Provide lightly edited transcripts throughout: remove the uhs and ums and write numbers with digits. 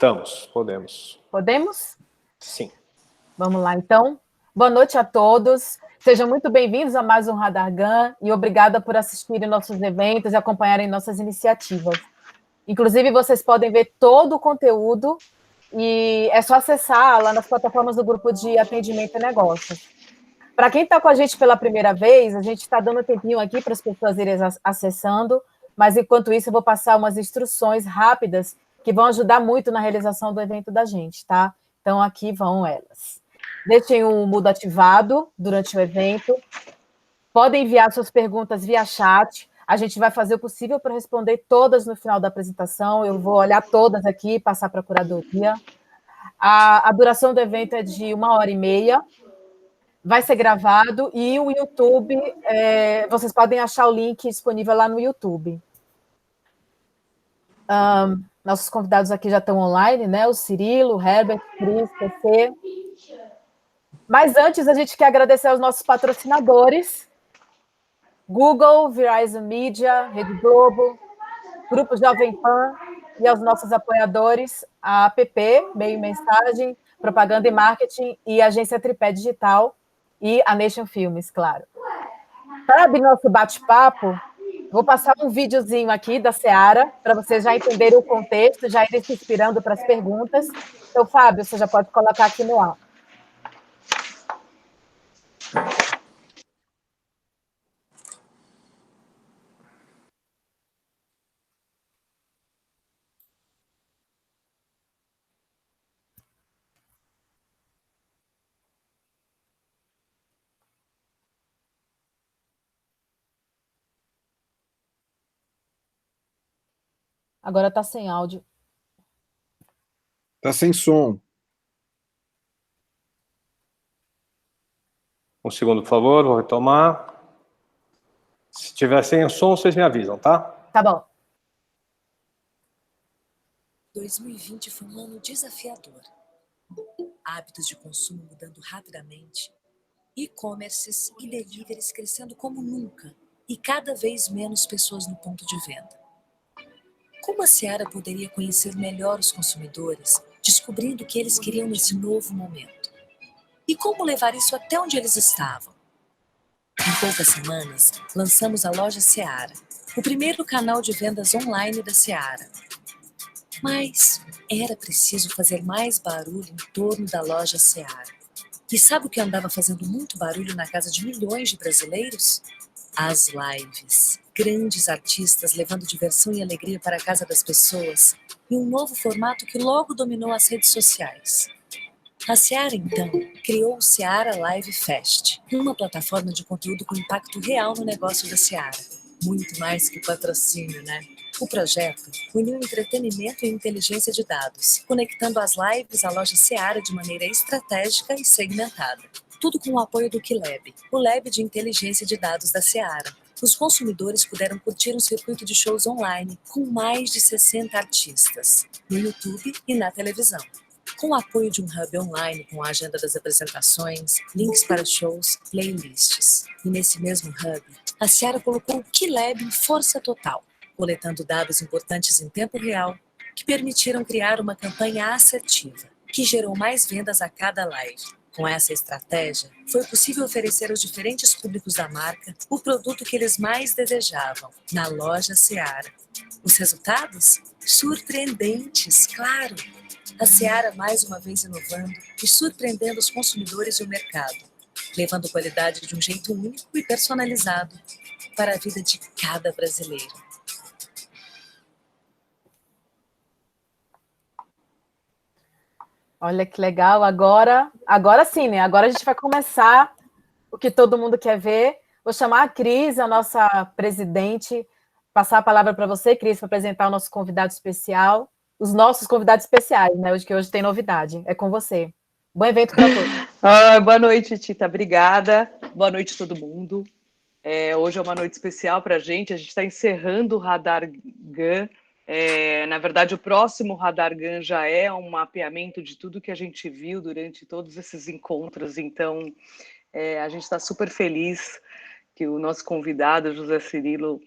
Estamos, podemos. Podemos? Sim. Vamos lá, então. Boa noite a todos. Sejam muito bem-vindos a mais um Radar GAN e obrigada por assistirem nossos eventos e acompanharem nossas iniciativas. Inclusive, vocês podem ver todo o conteúdo e é só acessar lá nas plataformas do grupo de atendimento a negócios. Para quem está com a gente pela primeira vez, a gente está dando um tempinho aqui para as pessoas irem acessando, mas enquanto isso eu vou passar umas instruções rápidas que vão ajudar muito na realização do evento da gente, tá? Então aqui vão elas. Deixem o mudo ativado durante o evento. Podem enviar suas perguntas via chat. A gente vai fazer o possível para responder todas no final da apresentação. Eu vou olhar todas aqui e passar para a curadoria. A duração do evento é de 1h30. Vai ser gravado e o YouTube, vocês podem achar o link disponível lá no YouTube. Nossos convidados aqui já estão online, né? O Cirilo, o Herbert, Cris, PC. Mas antes, a gente quer agradecer aos nossos patrocinadores: Google, Verizon Media, Rede Globo, Grupo Jovem Pan e aos nossos apoiadores, a APP, Meio e Mensagem, Propaganda e Marketing e a Agência Tripé Digital e a Nation Filmes, claro. Para abrir nosso bate-papo, vou passar um videozinho aqui da Seara, para vocês já entenderem o contexto, já irem se inspirando para as perguntas. Então, Fábio, você já pode colocar aqui no ar. Agora está sem áudio. Está sem som. Um segundo, por favor, vou retomar. Se tiver sem som, vocês me avisam, tá? Tá bom. 2020 foi um ano desafiador. Hábitos de consumo mudando rapidamente, e-commerces e deliveries crescendo como nunca e cada vez menos pessoas no ponto de venda. Como a Seara poderia conhecer melhor os consumidores, descobrindo o que eles queriam nesse novo momento? E como levar isso até onde eles estavam? Em poucas semanas, lançamos a loja Seara, o primeiro canal de vendas online da Seara. Mas era preciso fazer mais barulho em torno da loja Seara. E sabe o que andava fazendo muito barulho na casa de milhões de brasileiros? As lives. Grandes artistas levando diversão e alegria para a casa das pessoas em um novo formato que logo dominou as redes sociais. A Seara, então, criou o Seara Live Fest, uma plataforma de conteúdo com impacto real no negócio da Seara. Muito mais que patrocínio, né? O projeto uniu entretenimento e inteligência de dados, conectando as lives à loja Seara de maneira estratégica e segmentada. Tudo com o apoio do QLab, o Lab de Inteligência de Dados da Seara. Os consumidores puderam curtir um circuito de shows online com mais de 60 artistas, no YouTube e na televisão. Com o apoio de um hub online com a agenda das apresentações, links para shows, playlists. E nesse mesmo hub, a Seara colocou o QLab em força total, coletando dados importantes em tempo real que permitiram criar uma campanha assertiva, que gerou mais vendas a cada live. Com essa estratégia, foi possível oferecer aos diferentes públicos da marca o produto que eles mais desejavam, na loja Seara. Os resultados? Surpreendentes, claro! A Seara mais uma vez inovando e surpreendendo os consumidores e o mercado, levando qualidade de um jeito único e personalizado para a vida de cada brasileiro. Olha que legal. Agora sim, né? Agora a gente vai começar o que todo mundo quer ver. Vou chamar a Cris, a nossa presidente, passar a palavra para você, Cris, para apresentar o nosso convidado especial. Os nossos convidados especiais, né? Hoje tem novidade. É com você. Bom evento para todos. Boa noite, Tita. Obrigada. Boa noite, todo mundo. Hoje é uma noite especial para a gente está encerrando o Radar GAN. Na verdade, o próximo Radar GAN já é um mapeamento de tudo que a gente viu durante todos esses encontros. Então, a gente está super feliz que o nosso convidado, José Cirilo,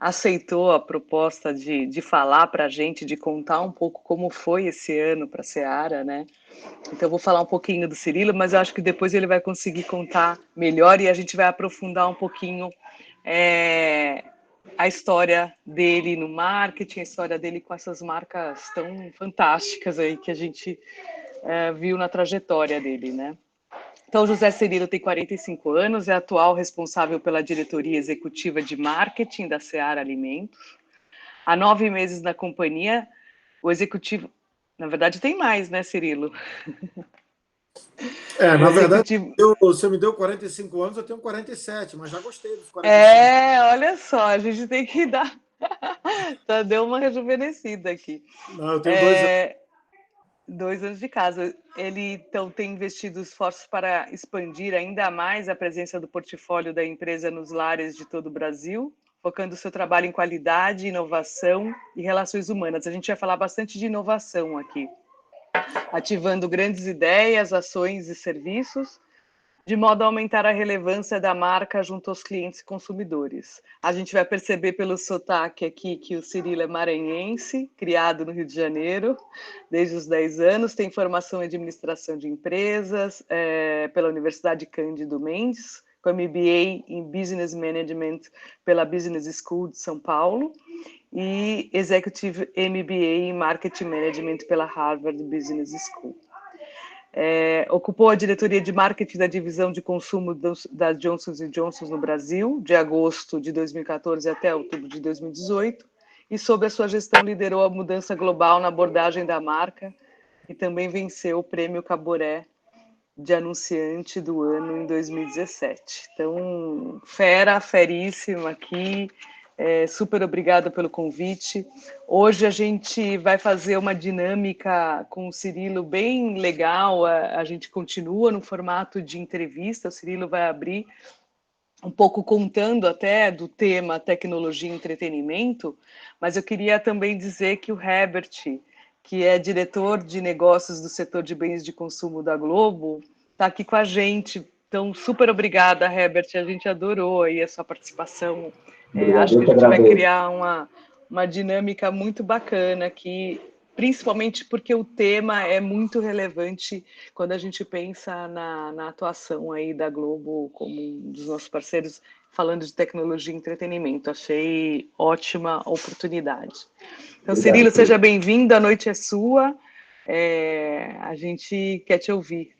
aceitou a proposta de falar para a gente, de contar um pouco como foi esse ano para a Seara, né? Então, eu vou falar um pouquinho do Cirilo, mas eu acho que depois ele vai conseguir contar melhor e a gente vai aprofundar um pouquinho a história dele no marketing, a história dele com essas marcas tão fantásticas aí que a gente viu na trajetória dele, né? Então, José Cirilo tem 45 anos, é atual responsável pela diretoria executiva de marketing da Seara Alimentos. Há 9 meses na companhia, o executivo... Na verdade, tem mais, né, Cirilo? Na verdade, você me deu 45 anos, eu tenho 47, mas já gostei dos 45. Olha só, a gente tem que dar... Já deu uma rejuvenescida aqui. Não, eu tenho 2 anos. 2 anos de casa. Ele, então, tem investido esforços para expandir ainda mais a presença do portfólio da empresa nos lares de todo o Brasil, focando o seu trabalho em qualidade, inovação e relações humanas. A gente vai falar bastante de inovação aqui, ativando grandes ideias, ações e serviços, de modo a aumentar a relevância da marca junto aos clientes e consumidores. A gente vai perceber pelo sotaque aqui que o Cirilo é maranhense, criado no Rio de Janeiro, desde os 10 anos, tem formação em administração de empresas pela Universidade Cândido Mendes, com MBA em Business Management pela Business School de São Paulo e Executive MBA em Marketing Management pela Harvard Business School. Ocupou a diretoria de marketing da divisão de consumo da Johnson & Johnson no Brasil, de agosto de 2014 até outubro de 2018, e sob a sua gestão liderou a mudança global na abordagem da marca e também venceu o prêmio Caboré de anunciante do ano em 2017. Então, feríssima aqui. Super obrigada pelo convite. Hoje a gente vai fazer uma dinâmica com o Cirilo bem legal. A gente continua no formato de entrevista. O Cirilo vai abrir um pouco contando até do tema tecnologia e entretenimento, mas eu queria também dizer que o Herbert, que é diretor de negócios do setor de bens de consumo da Globo, está aqui com a gente. Então, super obrigada, Herbert. A gente adorou aí a sua participação. Acho que a gente vai criar uma dinâmica muito bacana aqui, principalmente porque o tema é muito relevante quando a gente pensa na atuação aí da Globo como um dos nossos parceiros, falando de tecnologia e entretenimento. Achei ótima oportunidade. Então, Cirilo, seja bem-vindo, a noite é sua. A gente quer te ouvir.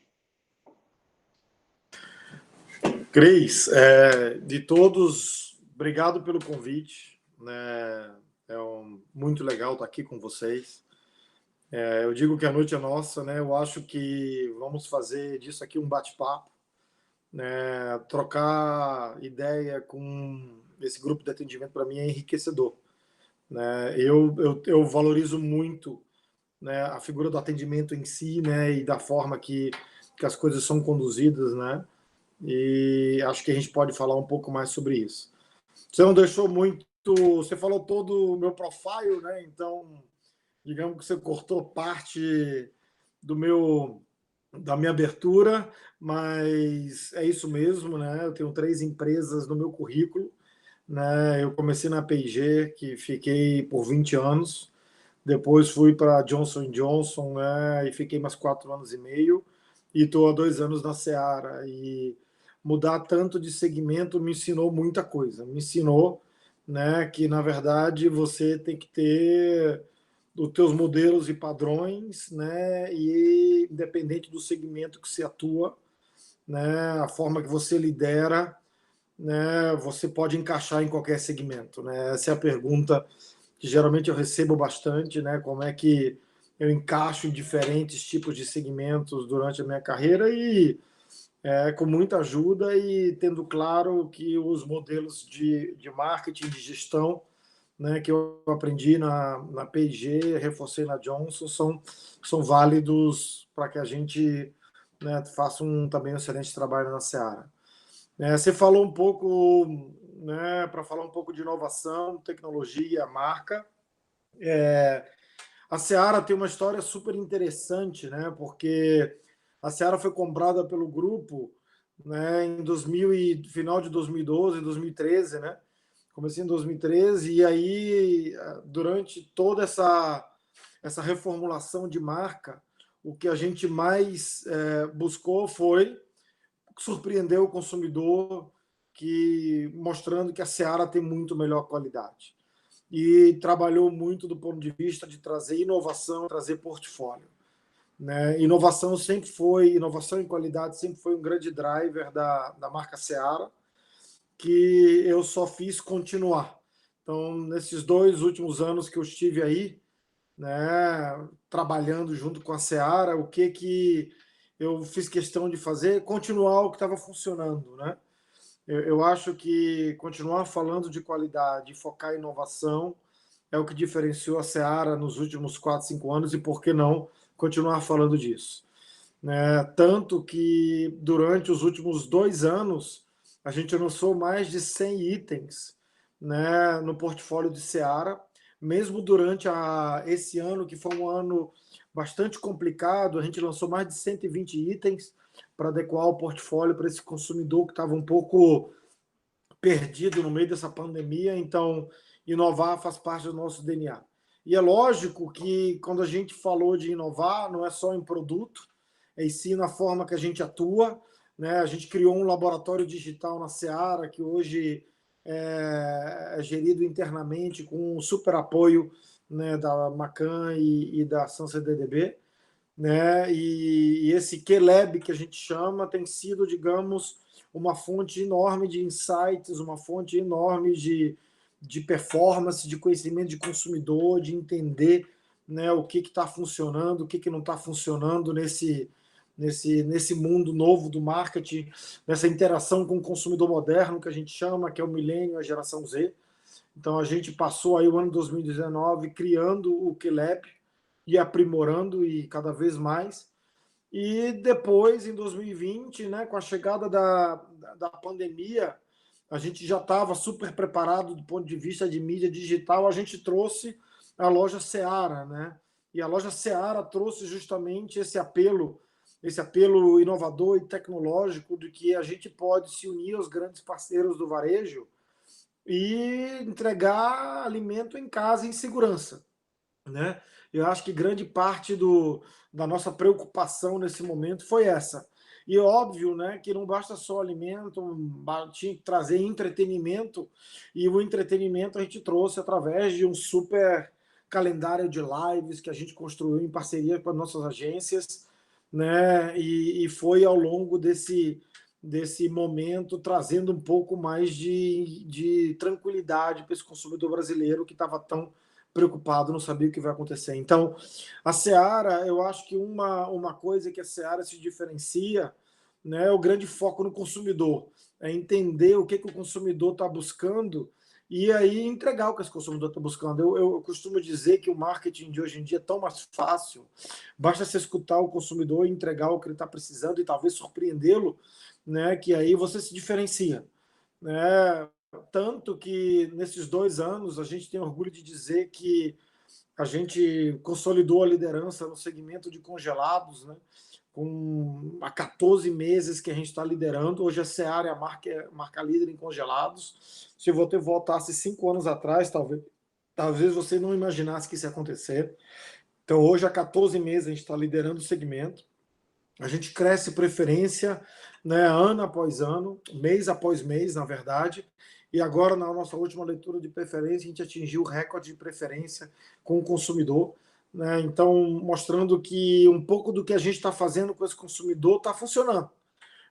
Cris, de todos, obrigado pelo convite, né? Muito legal estar aqui com vocês. Eu digo que a noite é nossa, né? Eu acho que vamos fazer disso aqui um bate-papo, né? Trocar ideia com esse grupo de atendimento para mim é enriquecedor, né? Eu valorizo muito, né, a figura do atendimento em si, né, e da forma que as coisas são conduzidas, né? E acho que a gente pode falar um pouco mais sobre isso. Você não deixou muito... Você falou todo o meu profile, né? Então, digamos que você cortou parte da minha abertura, mas é isso mesmo, né? Eu tenho 3 empresas no meu currículo, né? Eu comecei na P&G, que fiquei por 20 anos. Depois fui para Johnson & Johnson, né? E fiquei mais 4 anos e meio. E estou há 2 anos na Seara. E mudar tanto de segmento me ensinou muita coisa. Me ensinou, né, que, na verdade, você tem que ter os teus modelos e padrões, né, e independente do segmento que você atua, né, a forma que você lidera, né, você pode encaixar em qualquer segmento, né? Essa é a pergunta que geralmente eu recebo bastante, né, como é que eu encaixo em diferentes tipos de segmentos durante a minha carreira, e com muita ajuda e tendo claro que os modelos de marketing, de gestão, né, que eu aprendi na P&G, reforcei na Johnson, são válidos para que a gente, né, faça também um excelente trabalho na Seara. Você falou um pouco, né, para falar um pouco de inovação, tecnologia, marca. A Seara tem uma história super interessante, né, porque a Seara foi comprada pelo grupo, né, final de 2012, 2013, né? Comecei em 2013 e aí, durante toda essa reformulação de marca, o que a gente mais buscou foi surpreender o consumidor, mostrando que a Seara tem muito melhor qualidade. E trabalhou muito do ponto de vista de trazer inovação, trazer portfólio. Né? Inovação e qualidade sempre foi um grande driver da marca Seara, que eu só fiz continuar. Então, nesses 2 últimos anos que eu estive aí, né, trabalhando junto com a Seara, o que eu fiz questão de fazer? Continuar o que estava funcionando. Né? Eu acho que continuar falando de qualidade e focar em inovação é o que diferenciou a Seara nos últimos 4, 5 anos, e por que não continuar falando disso? Né? Tanto que durante os últimos 2 anos a gente lançou mais de 100 itens, né, no portfólio de Seara, mesmo durante esse ano, que foi um ano bastante complicado, a gente lançou mais de 120 itens para adequar o portfólio para esse consumidor que estava um pouco perdido no meio dessa pandemia. Então, inovar faz parte do nosso DNA. E é lógico que quando a gente falou de inovar, não é só em produto, é sim na forma que a gente atua. Né? A gente criou um laboratório digital na Seara, que hoje é gerido internamente com um super apoio, né, da Macan e da SansDDB. Né? E esse QLab que a gente chama tem sido, digamos, uma fonte enorme de insights, uma fonte enorme de performance, de conhecimento de consumidor, de entender, né, o que está funcionando, o que não está funcionando nesse mundo novo do marketing, nessa interação com o consumidor moderno, que a gente chama, que é o milênio, a geração Z. Então, a gente passou aí o ano 2019 criando o QLab e aprimorando e cada vez mais. E depois, em 2020, né, com a chegada da pandemia, a gente já estava super preparado do ponto de vista de mídia digital. A gente trouxe a loja Seara, né? E a loja Seara trouxe justamente esse apelo inovador e tecnológico de que a gente pode se unir aos grandes parceiros do varejo e entregar alimento em casa em segurança. Né? Eu acho que grande parte da nossa preocupação nesse momento foi essa. E óbvio, né, que não basta só alimento, tinha que trazer entretenimento, e o entretenimento a gente trouxe através de um super calendário de lives que a gente construiu em parceria com as nossas agências, né, e foi ao longo desse momento trazendo um pouco mais de tranquilidade para esse consumidor brasileiro que estava tão preocupado, não sabia o que vai acontecer. Então, a Seara, eu acho que uma coisa que a Seara se diferencia, né, é o grande foco no consumidor, é entender o que o consumidor está buscando e aí entregar o que esse consumidor está buscando. Eu costumo dizer que o marketing de hoje em dia é tão mais fácil, basta você escutar o consumidor e entregar o que ele está precisando e talvez surpreendê-lo, né, que aí você se diferencia. Né? Tanto que nesses 2 anos a gente tem orgulho de dizer que a gente consolidou a liderança no segmento de congelados, né? Há 14 meses que a gente está liderando. Hoje a Seara é a marca líder em congelados. Se você voltasse 5 anos atrás, talvez você não imaginasse que isso ia acontecer. Então hoje há 14 meses a gente está liderando o segmento. A gente cresce preferência, né, ano após ano, mês após mês, na verdade. E agora, na nossa última leitura de preferência, a gente atingiu o recorde de preferência com o consumidor. Né? Então, mostrando que um pouco do que a gente está fazendo com esse consumidor está funcionando.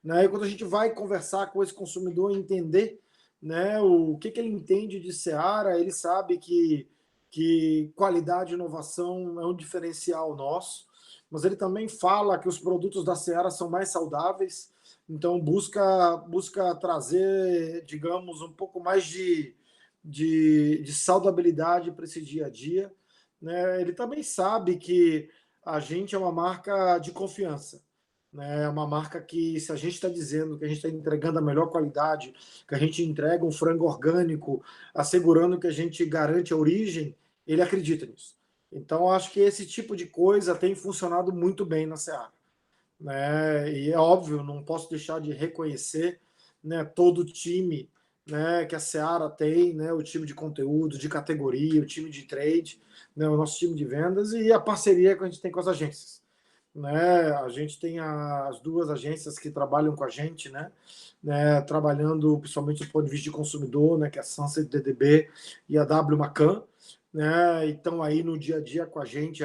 Né? E quando a gente vai conversar com esse consumidor e entender, né, o que ele entende de Seara, ele sabe que qualidade e inovação é um diferencial nosso, mas ele também fala que os produtos da Seara são mais saudáveis, então busca trazer, digamos, um pouco mais de saudabilidade para esse dia a dia. Né? Ele também sabe que a gente é uma marca de confiança. Né? É uma marca que, se a gente está dizendo que a gente está entregando a melhor qualidade, que a gente entrega um frango orgânico, assegurando que a gente garante a origem, ele acredita nisso. Então, acho que esse tipo de coisa tem funcionado muito bem na Seara. Né? E é óbvio, não posso deixar de reconhecer, né, todo o time né, que a Seara tem, né, o time de conteúdo, de categoria, o time de trade, né, o nosso time de vendas e a parceria que a gente tem com as agências. Né? A gente tem as duas agências que trabalham com a gente, né, trabalhando principalmente do ponto de vista de consumidor, né, que é a Sunset DDB e a W Macan, né, então aí no dia a dia com a gente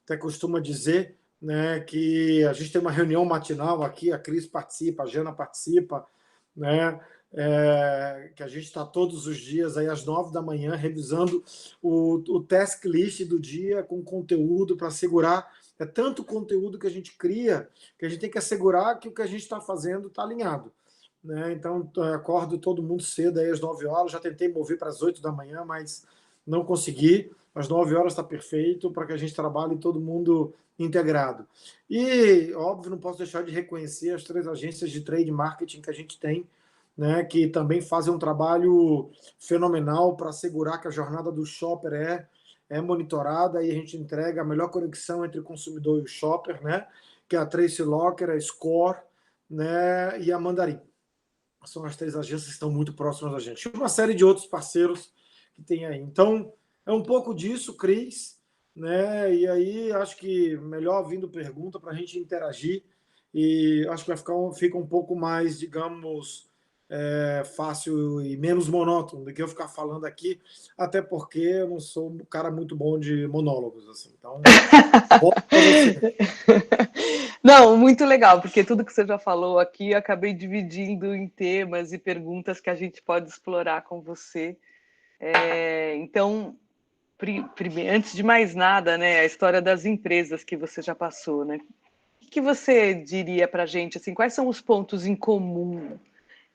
até costuma dizer, né, que a gente tem uma reunião matinal aqui, a Cris participa, a Jana participa, né, que a gente está todos os dias aí às 9 da manhã revisando o task list do dia com conteúdo para assegurar. É tanto conteúdo que a gente cria que a gente tem que assegurar que o que a gente está fazendo está alinhado. Né? Então, eu acordo todo mundo cedo aí às 9 horas, já tentei mover para as 8 da manhã, mas não consegui. Às 9 horas está perfeito para que a gente trabalhe todo mundo integrado. E, óbvio, não posso deixar de reconhecer as 3 agências de trade marketing que a gente tem, né, que também fazem um trabalho fenomenal para assegurar que a jornada do shopper é monitorada e a gente entrega a melhor conexão entre o consumidor e o shopper, né, que é a Tracy Locker, a Score, né, e a Mandarim. São as 3 agências que estão muito próximas da gente. E uma série de outros parceiros que tem aí. Então, é um pouco disso, Cris, né, e aí acho que melhor vindo pergunta para a gente interagir e acho que fica um pouco mais, digamos, fácil e menos monótono do que eu ficar falando aqui, até porque eu não sou um cara muito bom de monólogos, assim. Então, volto para você. Não, muito legal, porque tudo que você já falou aqui eu acabei dividindo em temas e perguntas que a gente pode explorar com você. Então, antes de mais nada, né, a história das empresas que você já passou, né? O que você diria para a gente, assim, quais são os pontos em comum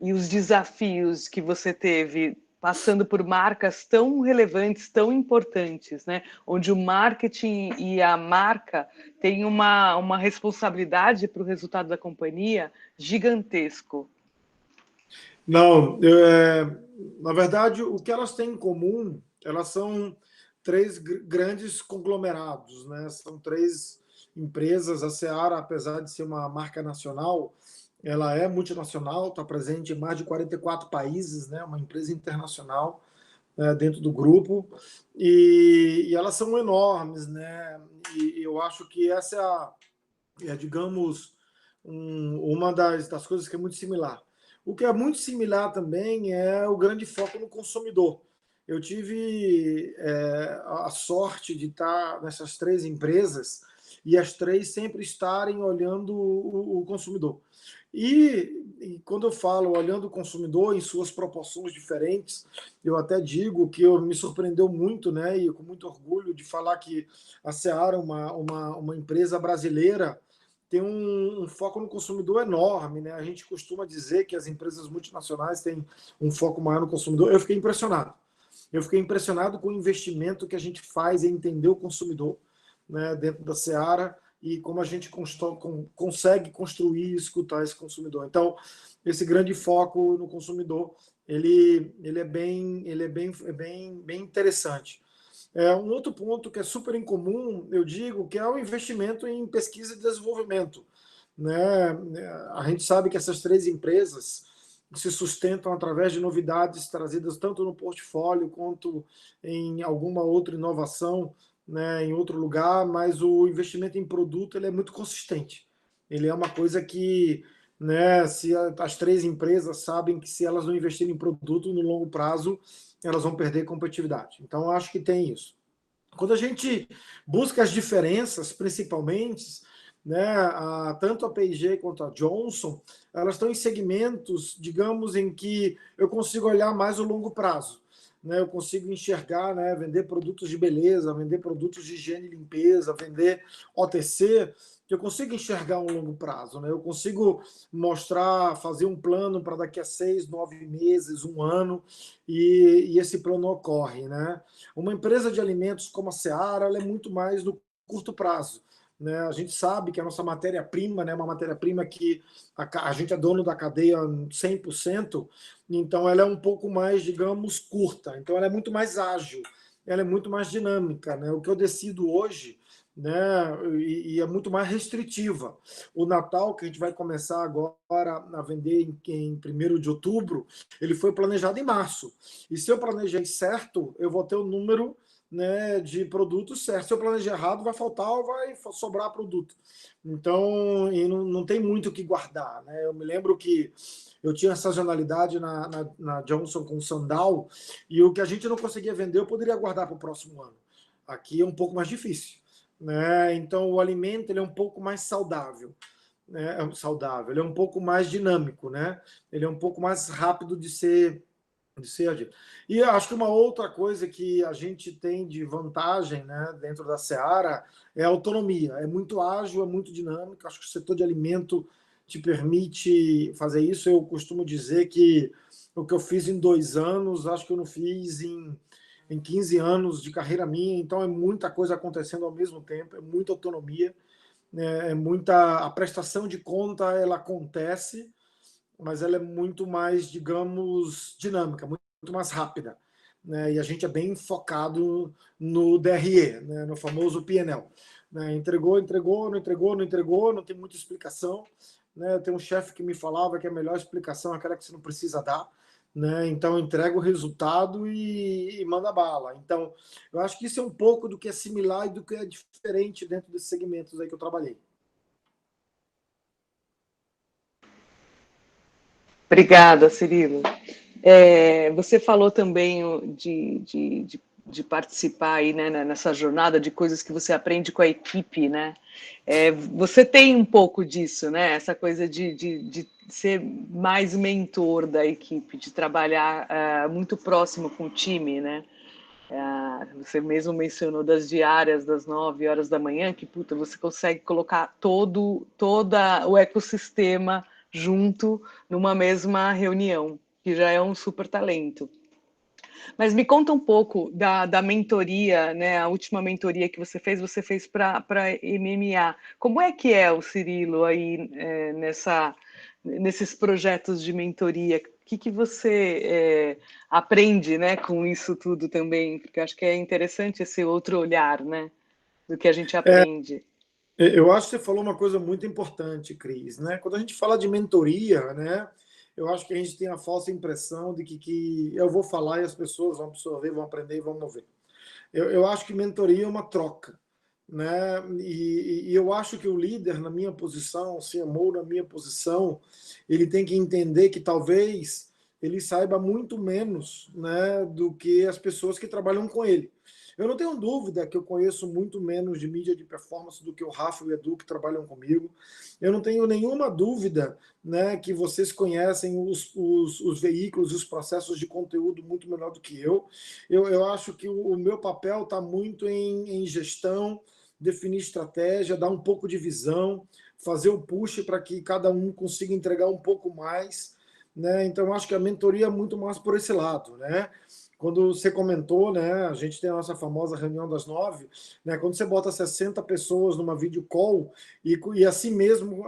e os desafios que você teve passando por marcas tão relevantes, tão importantes, né? Onde o marketing e a marca têm uma responsabilidade para o resultado da companhia gigantesco. Não, na verdade, o que elas têm em comum, elas são 3 grandes conglomerados, né? São 3 empresas. A Seara, apesar de ser uma marca nacional, ela é multinacional, está presente em mais de 44 países, né? Uma empresa internacional, né, dentro do grupo, e elas são enormes, né? E eu acho que essa digamos, uma das coisas que é muito similar. O que é muito similar também é o grande foco no consumidor. Eu tive a sorte de estar nessas 3 empresas e as 3 sempre estarem olhando o consumidor. E quando eu falo olhando o consumidor em suas proporções diferentes, eu até digo que me surpreendeu muito, né, e com muito orgulho de falar que a Seara, uma empresa brasileira, tem um foco no consumidor enorme, né? A gente costuma dizer que as empresas multinacionais têm um foco maior no consumidor. Eu fiquei impressionado. Eu fiquei impressionado com o investimento que a gente faz em entender o consumidor, né, dentro da Seara e como a gente consegue construir e escutar esse consumidor. Então, esse grande foco no consumidor, ele é bem interessante. Um outro ponto que é super incomum, eu digo, que é o investimento em pesquisa e desenvolvimento. Né? A gente sabe que essas 3 empresas se sustentam através de novidades trazidas tanto no portfólio quanto em alguma outra inovação, né, em outro lugar, mas o investimento em produto ele é muito consistente. Ele é uma coisa que, né, se as 3 empresas sabem que se elas não investirem em produto no longo prazo, elas vão perder competitividade. Então, eu acho que tem isso. Quando a gente busca as diferenças, principalmente, né, tanto a P&G quanto a Johnson, elas estão em segmentos, digamos, em que eu consigo olhar mais o longo prazo. Né, eu consigo enxergar, né, vender produtos de beleza, vender produtos de higiene e limpeza, vender OTC, eu consigo enxergar um longo prazo. Né, eu consigo mostrar, fazer um plano para daqui a 6, 9 meses, 1 ano, e esse plano ocorre. Né? Uma empresa de alimentos como a Seara, ela é muito mais no curto prazo. Né? A gente sabe que a nossa matéria-prima, né, uma matéria-prima que a gente é dono da cadeia 100%, então ela é um pouco mais, digamos, curta. Então ela é muito mais ágil, ela é muito mais dinâmica. Né? O que eu decido hoje, né? E é muito mais restritiva. O Natal, que a gente vai começar agora a vender em 1º de outubro, ele foi planejado em março. E se eu planejei certo, eu vou ter o número, né, de produtos certo. Se eu planejei errado, vai faltar ou vai sobrar produto. Então, e não tem muito o que guardar, né? Eu me lembro que eu tinha sazonalidade na Johnson com Sandal, e o que a gente não conseguia vender, eu poderia guardar para o próximo ano. Aqui é um pouco mais difícil, né? Então, o alimento ele é um pouco mais saudável, né? Ele é um pouco mais dinâmico, né? Ele é um pouco mais rápido de ser agido. E eu acho que uma outra coisa que a gente tem de vantagem, né, dentro da Seara é a autonomia. É muito ágil, é muito dinâmico. Acho que o setor de alimento te permite fazer isso. Eu costumo dizer que o que eu fiz em 2 anos, acho que eu não fiz em 15 anos de carreira minha. Então é muita coisa acontecendo ao mesmo tempo, é muita autonomia, né, é muita. A prestação de conta ela acontece, mas ela é muito mais, digamos, dinâmica, muito mais rápida, né? E a gente é bem focado no DRE, né? No famoso P&L, né? Entregou, não entregou, não entregou, não tem muita explicação, né? Tem um chefe que me falava que a melhor explicação é aquela que você não precisa dar, né? Então entrega o resultado e manda bala. Então eu acho que isso é um pouco do que é similar e do que é diferente dentro desses segmentos aí que eu trabalhei. Obrigada, Cirilo. Você falou também de participar aí, né, nessa jornada de coisas que você aprende com a equipe, né? Você tem um pouco disso, né? Essa coisa de ser mais mentor da equipe, de trabalhar muito próximo com o time, né? Você mesmo mencionou das diárias das 9 horas da manhã, que puta, você consegue colocar todo o ecossistema junto numa mesma reunião, que já é um super talento. Mas me conta um pouco da mentoria, né? A última mentoria que você fez para MMA. Como é que é o Cirilo aí nesses projetos de mentoria? O que você aprende, né, com isso tudo também? Porque eu acho que é interessante esse outro olhar, né, do que a gente aprende. Eu acho que você falou uma coisa muito importante, Cris, né? Quando a gente fala de mentoria, né? Eu acho que a gente tem a falsa impressão de que eu vou falar e as pessoas vão absorver, vão aprender e vão mover. Eu acho que mentoria é uma troca, né? E eu acho que o líder, na minha posição, o CMO na minha posição, ele tem que entender que talvez ele saiba muito menos, né, do que as pessoas que trabalham com ele. Eu não tenho dúvida que eu conheço muito menos de mídia de performance do que o Rafa e o Edu que trabalham comigo. Eu não tenho nenhuma dúvida, né, que vocês conhecem os veículos e os processos de conteúdo muito melhor do que eu. Eu acho que o meu papel está muito em gestão, definir estratégia, dar um pouco de visão, fazer o push para que cada um consiga entregar um pouco mais, né? Então, eu acho que a mentoria é muito mais por esse lado, né? Quando você comentou, né, a gente tem a nossa famosa reunião das 9, né, quando você bota 60 pessoas numa video call e assim mesmo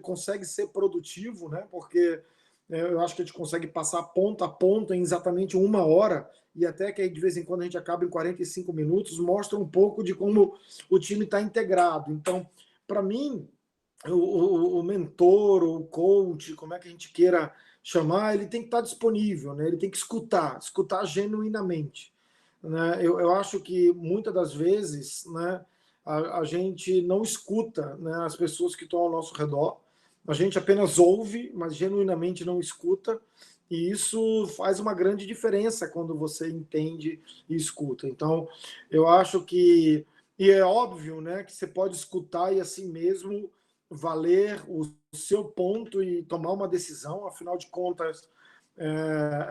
consegue ser produtivo, né, porque eu acho que a gente consegue passar ponto a ponto em exatamente 1 hora, e até que aí de vez em quando a gente acaba em 45 minutos, mostra um pouco de como o time está integrado. Então, para mim, o mentor, o coach, como é que a gente queira chamar, ele tem que estar disponível, né? Ele tem que escutar genuinamente, né? Eu acho que muitas das vezes, né, a gente não escuta, né, as pessoas que estão ao nosso redor, a gente apenas ouve, mas genuinamente não escuta, e isso faz uma grande diferença quando você entende e escuta. Então, eu acho que, e é óbvio, né, que você pode escutar e assim mesmo valer o seu ponto e tomar uma decisão, afinal de contas,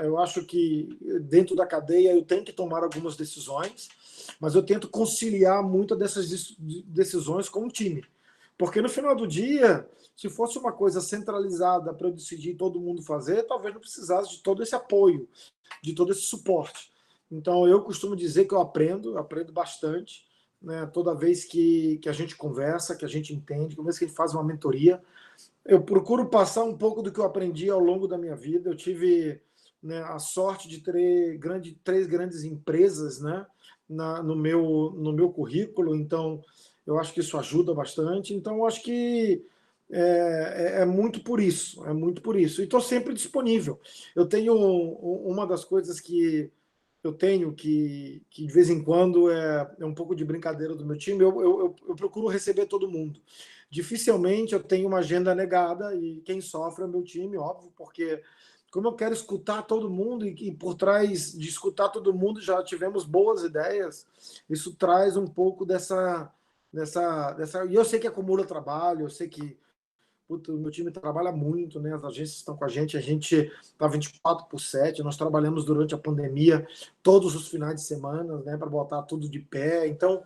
eu acho que dentro da cadeia eu tenho que tomar algumas decisões, mas eu tento conciliar muitas dessas decisões com o time. Porque no final do dia, se fosse uma coisa centralizada para eu decidir todo mundo fazer, talvez não precisasse de todo esse apoio, de todo esse suporte. Então, eu costumo dizer que eu aprendo bastante, né? Toda vez que a gente conversa, que a gente entende, toda vez que a gente faz uma mentoria, eu procuro passar um pouco do que eu aprendi ao longo da minha vida. Eu tive, né, a sorte de ter três grandes empresas, né, no meu currículo. Então, Eu acho que isso ajuda bastante. Então, eu acho que é muito por isso. É muito por isso. E estou sempre disponível. Eu tenho uma das coisas que eu tenho que de vez em quando é um pouco de brincadeira do meu time. Eu procuro receber todo mundo. Dificilmente eu tenho uma agenda negada e quem sofre é o meu time, óbvio, porque como eu quero escutar todo mundo e por trás de escutar todo mundo já tivemos boas ideias, isso traz um pouco dessa. E eu sei que acumula trabalho, eu sei que puta, o meu time trabalha muito, né? As agências estão com a gente está 24/7, nós trabalhamos durante a pandemia todos os finais de semana, né, para botar tudo de pé. Então,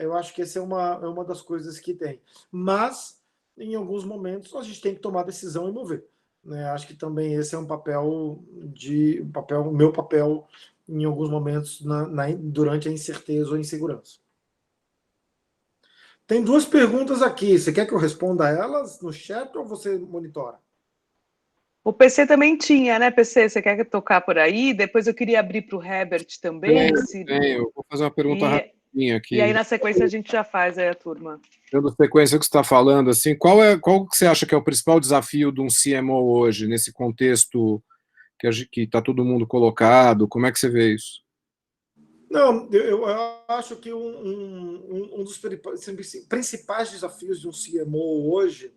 eu acho que essa é uma das coisas que tem. Mas, em alguns momentos, a gente tem que tomar decisão e mover. Né? Acho que também esse é um meu papel em alguns momentos durante a incerteza ou insegurança. Tem duas perguntas aqui. Você quer que eu responda a elas no chat ou você monitora? O PC também tinha, né, PC? Você quer tocar por aí? Depois eu queria abrir para o Herbert também. Eu vou fazer uma pergunta rapidinha aqui. E aí, na sequência, a gente já faz aí a turma. Dando sequência que você está falando, assim, qual que você acha que é o principal desafio de um CMO hoje, nesse contexto que está todo mundo colocado? Como é que você vê isso? Não, eu acho que um dos principais desafios de um CMO hoje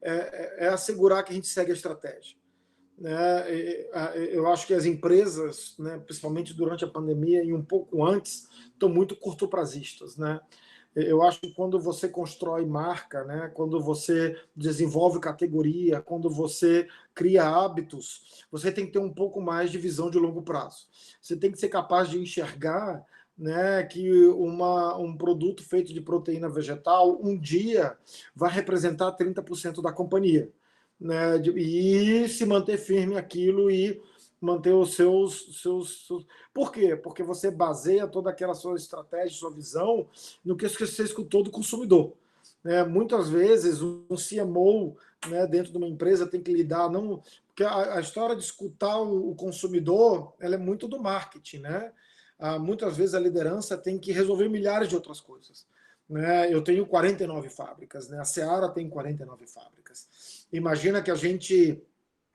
é assegurar que a gente segue a estratégia. Né? Eu acho que as empresas, né, principalmente durante a pandemia e um pouco antes, estão muito curtoprazistas. Né? Eu acho que quando você constrói marca, né, quando você desenvolve categoria, quando você cria hábitos, você tem que ter um pouco mais de visão de longo prazo. Você tem que ser capaz de enxergar, né, que um produto feito de proteína vegetal um dia vai representar 30% da companhia. Né, e se manter firme aquilo e manter os seus. Por quê? Porque você baseia toda aquela sua estratégia, sua visão no que você escutou do consumidor. Né? Muitas vezes, um CMO, né, dentro de uma empresa tem que lidar, não, porque a história de escutar o consumidor ela é muito do marketing. Né? Muitas vezes a liderança tem que resolver milhares de outras coisas. Né? Eu tenho 49 fábricas, né? A Seara tem 49 fábricas. Imagina que a gente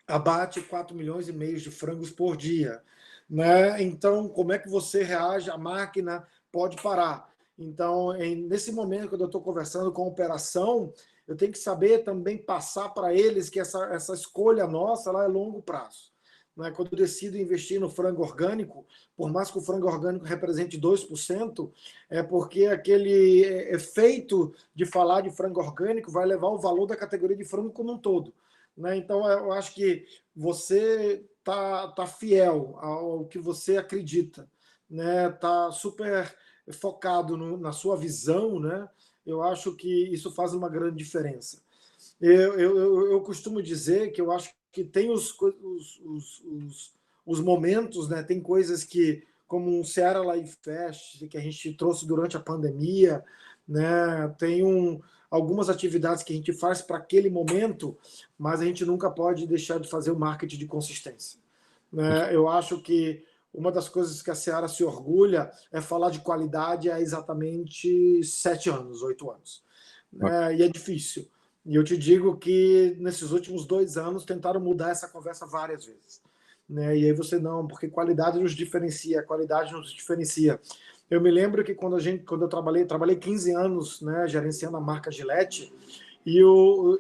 abate 4,5 milhões de frangos por dia. Né? Então, como é que você reage? A máquina pode parar. Então, nesse momento, quando eu estou conversando com a operação, eu tenho que saber também passar para eles que essa escolha nossa lá é longo prazo. Né? Quando eu decido investir no frango orgânico, por mais que o frango orgânico represente 2%, é porque aquele efeito de falar de frango orgânico vai levar o valor da categoria de frango como um todo. Né? Então, eu acho que você tá fiel ao que você acredita, né? Tá super focado na sua visão, né? Eu acho que isso faz uma grande diferença. Eu costumo dizer que eu acho que tem os momentos, né? Tem coisas que, como um Seara Live Fest, que a gente trouxe durante a pandemia, né? Tem algumas atividades que a gente faz para aquele momento, mas a gente nunca pode deixar de fazer o marketing de consistência. Né? Eu acho que uma das coisas que a Seara se orgulha é falar de qualidade há exatamente 7 anos, 8 anos. Né? E é difícil. E eu te digo que nesses últimos 2 anos tentaram mudar essa conversa várias vezes. Né? E aí você não, porque qualidade nos diferencia, qualidade nos diferencia. Eu me lembro que quando eu trabalhei 15 anos, né, gerenciando a marca Gillette, e o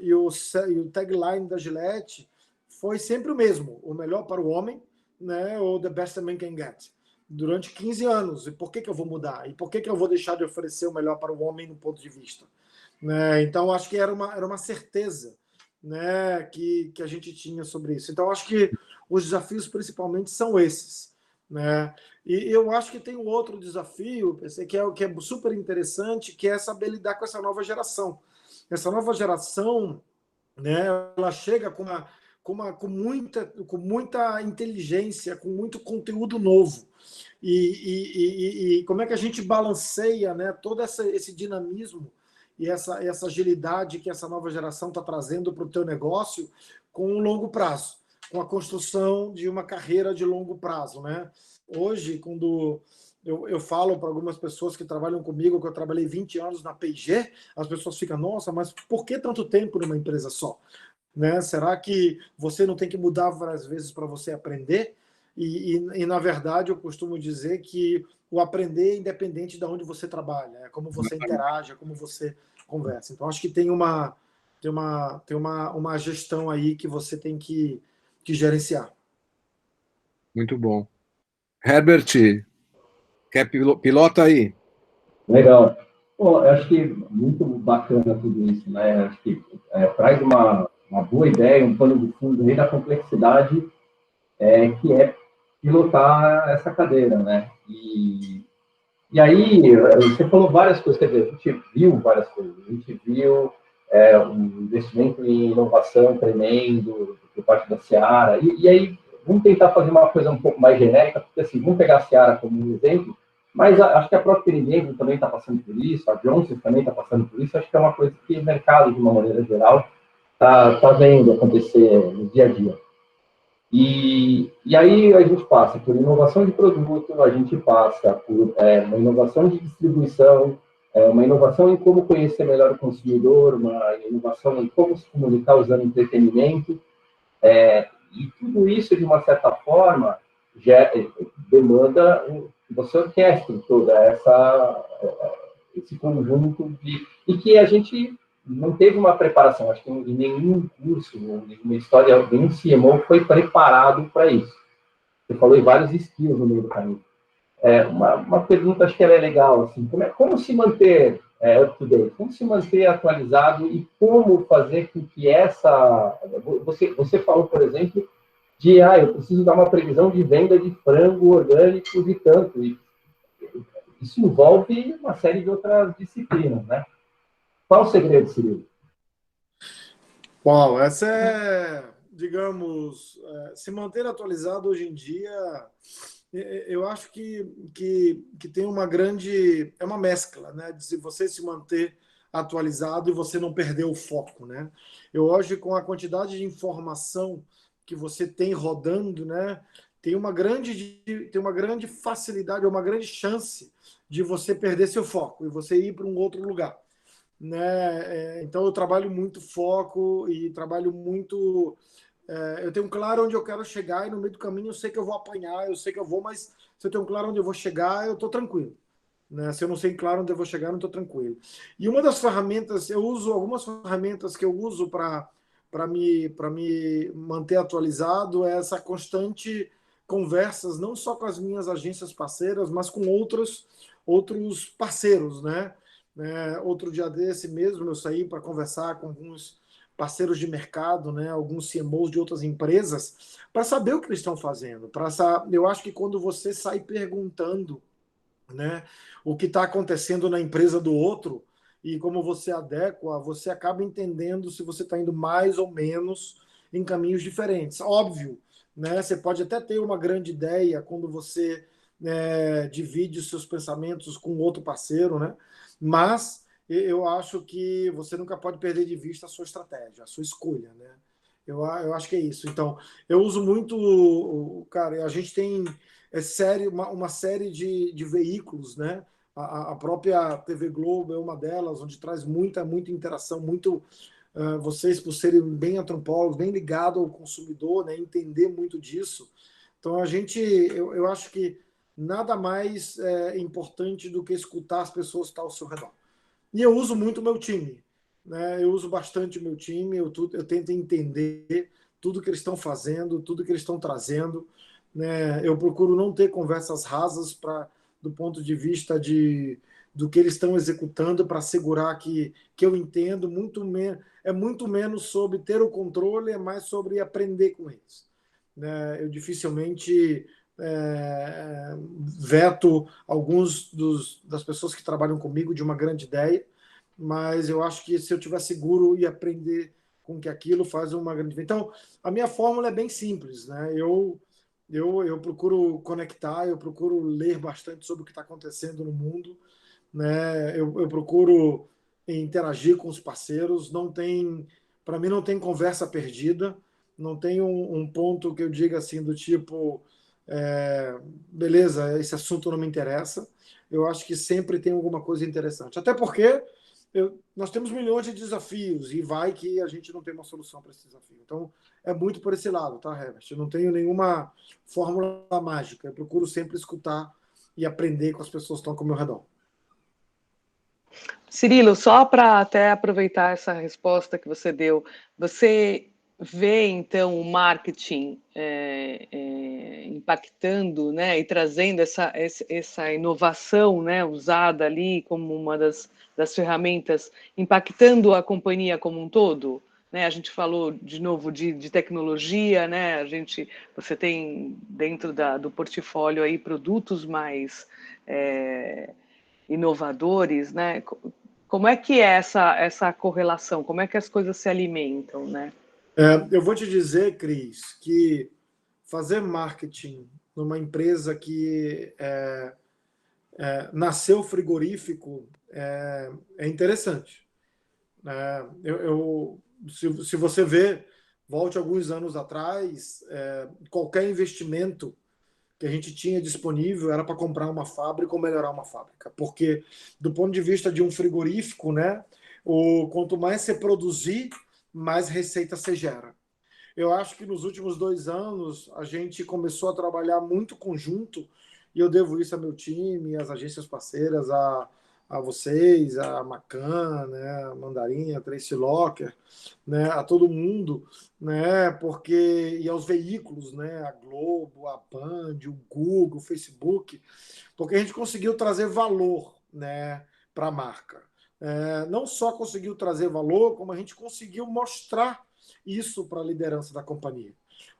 tagline da Gillette foi sempre o mesmo: o melhor para o homem, né, ou the best a man can get. Durante 15 anos. E por que eu vou mudar? E por que eu vou deixar de oferecer o melhor para o homem no ponto de vista? Né? Então, acho que era uma certeza, né, que a gente tinha sobre isso. Então, acho que os desafios principalmente são esses. Né? E eu acho que tem um outro desafio, que é super interessante, que é saber lidar com essa nova geração. Essa nova geração, né, ela chega com muita inteligência, com muito conteúdo novo. E como é que a gente balanceia, né, todo esse dinamismo e essa agilidade que essa nova geração está trazendo para o teu negócio com um longo prazo, com a construção de uma carreira de longo prazo. Né? Hoje, quando eu falo para algumas pessoas que trabalham comigo que eu trabalhei 20 anos na P&G, as pessoas ficam, nossa, mas por que tanto tempo numa empresa só? Né? Será que você não tem que mudar várias vezes para você aprender? Na verdade, eu costumo dizer que o aprender é independente de onde você trabalha, é como você interage, é como você conversa. Então, acho que tem uma gestão aí que você tem que gerenciar. Muito bom. Herbert, pilota aí. Legal. Bom, eu acho que muito bacana tudo isso, né? Acho que traz uma boa ideia, um pano de fundo aí da complexidade que é pilotar essa cadeira, né? E aí, você falou várias coisas, quer dizer, a gente viu várias coisas. A gente viu um investimento em inovação tremendo por parte da Seara. E aí, vamos tentar fazer uma coisa um pouco mais genérica, porque assim, vamos pegar a Seara como um exemplo, mas acho que a própria Unilever também está passando por isso, a Johnson também está passando por isso. Acho que é uma coisa que o mercado, de uma maneira geral, está vendo acontecer no dia a dia. E aí a gente passa por inovação de produto, a gente passa por uma inovação de distribuição, uma inovação em como conhecer melhor o consumidor, uma inovação em como se comunicar usando entretenimento. E tudo isso, de uma certa forma, já demanda que você orquestre toda esse conjunto e que a gente não teve uma preparação. Acho que em nenhum curso, nenhuma história, nenhum CMO foi preparado para isso. Você falou em vários skills no meio do caminho. Uma pergunta, acho que ela é legal, assim, como se manter up-to-date, como se manter atualizado e como fazer com que essa... Você falou, por exemplo, de, eu preciso dar uma previsão de venda de frango orgânico de tanto, e isso envolve uma série de outras disciplinas, né? Qual o segredo, Cirilo? Uau, essa digamos, se manter atualizado hoje em dia, eu acho que tem uma grande, é uma mescla, né, de você se manter atualizado e você não perder o foco, né? Eu hoje, com a quantidade de informação que você tem rodando, né, tem uma grande facilidade, uma grande chance de você perder seu foco e você ir para um outro lugar. Né? Então eu trabalho muito foco e trabalho muito. Eu tenho claro onde eu quero chegar e no meio do caminho eu sei que eu vou apanhar, eu sei que eu vou, mas se eu tenho claro onde eu vou chegar, eu estou tranquilo. Né? Se eu não sei claro onde eu vou chegar, eu não estou tranquilo. E uma das ferramentas, eu uso algumas ferramentas que eu uso para me manter atualizado, é essa constante conversas, não só com as minhas agências parceiras, mas com outros parceiros, né? Outro dia desse mesmo eu saí para conversar com alguns parceiros de mercado, né, alguns CMOs de outras empresas, para saber o que eles estão fazendo. Eu acho que quando você sai perguntando, né, o que está acontecendo na empresa do outro e como você adequa, você acaba entendendo se você está indo mais ou menos em caminhos diferentes. Óbvio, né, você pode até ter uma grande ideia quando você divide os seus pensamentos com outro parceiro, né? Mas eu acho que você nunca pode perder de vista a sua estratégia, a sua escolha, né? Eu acho que é isso. Então, eu uso muito, cara, a gente tem uma série de veículos, né? A própria TV Globo é uma delas, onde traz muita interação, vocês, por serem bem antropólogos, bem ligados ao consumidor, né? Entender muito disso. Então, eu acho que nada mais importante do que escutar as pessoas que estão ao seu redor. E eu uso muito o meu time. Né? Eu uso bastante o meu time, eu tento entender tudo que eles estão fazendo, tudo que eles estão trazendo. Né? Eu procuro não ter conversas rasas do ponto de vista do que eles estão executando, para assegurar que eu entendo. É muito menos sobre ter o controle, é mais sobre aprender com eles. Né? Eu dificilmente veto alguns das pessoas que trabalham comigo de uma grande ideia, mas eu acho que se eu estiver seguro e aprender com que aquilo faz uma grande... Então, a minha fórmula é bem simples, né? Eu procuro conectar, eu procuro ler bastante sobre o que está acontecendo no mundo, né? Eu procuro interagir com os parceiros, para mim não tem conversa perdida, não tem um ponto que eu diga assim do tipo, beleza, esse assunto não me interessa. Eu acho que sempre tem alguma coisa interessante. Até porque nós temos milhões de desafios e vai que a gente não tem uma solução para esse desafio. Então, é muito por esse lado, tá, Herbert? Eu não tenho nenhuma fórmula mágica. Eu procuro sempre escutar e aprender com as pessoas que estão ao meu redor. Cirilo, só para até aproveitar essa resposta que você deu, você vê, então, o marketing impactando, né, e trazendo essa inovação, né, usada ali como uma das ferramentas, impactando a companhia como um todo? Né, a gente falou, de novo, de tecnologia, né, você tem dentro do portfólio aí produtos mais inovadores, né? Como é que é essa correlação? Como é que as coisas se alimentam, né? Eu vou te dizer, Cris, que fazer marketing numa empresa que nasceu frigorífico é interessante. Se você vê, volte alguns anos atrás, qualquer investimento que a gente tinha disponível era para comprar uma fábrica ou melhorar uma fábrica. Porque, do ponto de vista de um frigorífico, né, quanto mais você produzir, mais receita você gera. Eu acho que nos últimos 2 anos a gente começou a trabalhar muito conjunto, e eu devo isso ao meu time, às agências parceiras, a vocês, a Macan, né, a Mandarim, a Tracy Locker, né, a todo mundo, né, e aos veículos, né, a Globo, a Band, o Google, o Facebook, porque a gente conseguiu trazer valor, né, para a marca. Não só conseguiu trazer valor, como a gente conseguiu mostrar isso para a liderança da companhia.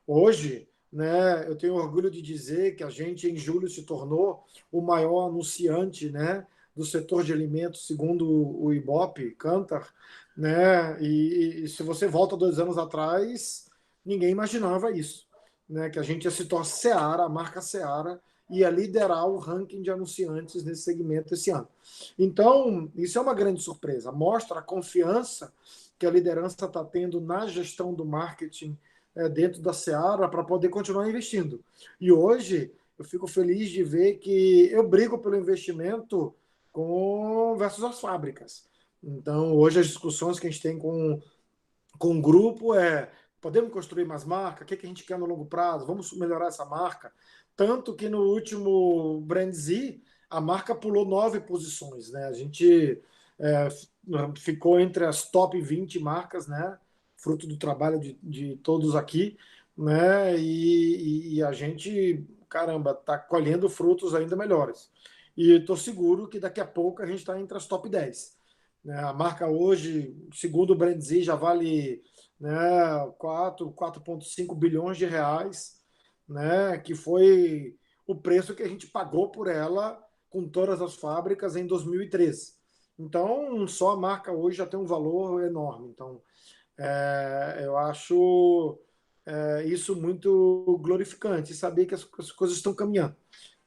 Hoje, né, eu tenho orgulho de dizer que a gente, em julho, se tornou o maior anunciante, né, do setor de alimentos, segundo o Ibope, Kantar, né, e se você volta 2 anos atrás, ninguém imaginava isso, né, que a gente ia se tornar Seara, a marca Seara, ia liderar o ranking de anunciantes nesse segmento esse ano. Então, isso é uma grande surpresa, mostra a confiança que a liderança está tendo na gestão do marketing dentro da Seara para poder continuar investindo. E hoje eu fico feliz de ver que eu brigo pelo investimento versus as fábricas. Então, hoje as discussões que a gente tem com o grupo podemos construir mais marca? O que a gente quer no longo prazo? Vamos melhorar essa marca? Tanto que no último Brand Z, a marca pulou 9 posições, né? A gente ficou entre as top 20 marcas, né? Fruto do trabalho de todos aqui, né? E a gente, caramba, está colhendo frutos ainda melhores. E estou seguro que daqui a pouco a gente está entre as top 10. Né? A marca hoje, segundo o Brand Z, já vale, né, 4,5 bilhões de reais, né? Que foi o preço que a gente pagou por ela com todas as fábricas em 2013. Então, só a marca hoje já tem um valor enorme. Então, eu acho isso muito glorificante, saber que as coisas estão caminhando.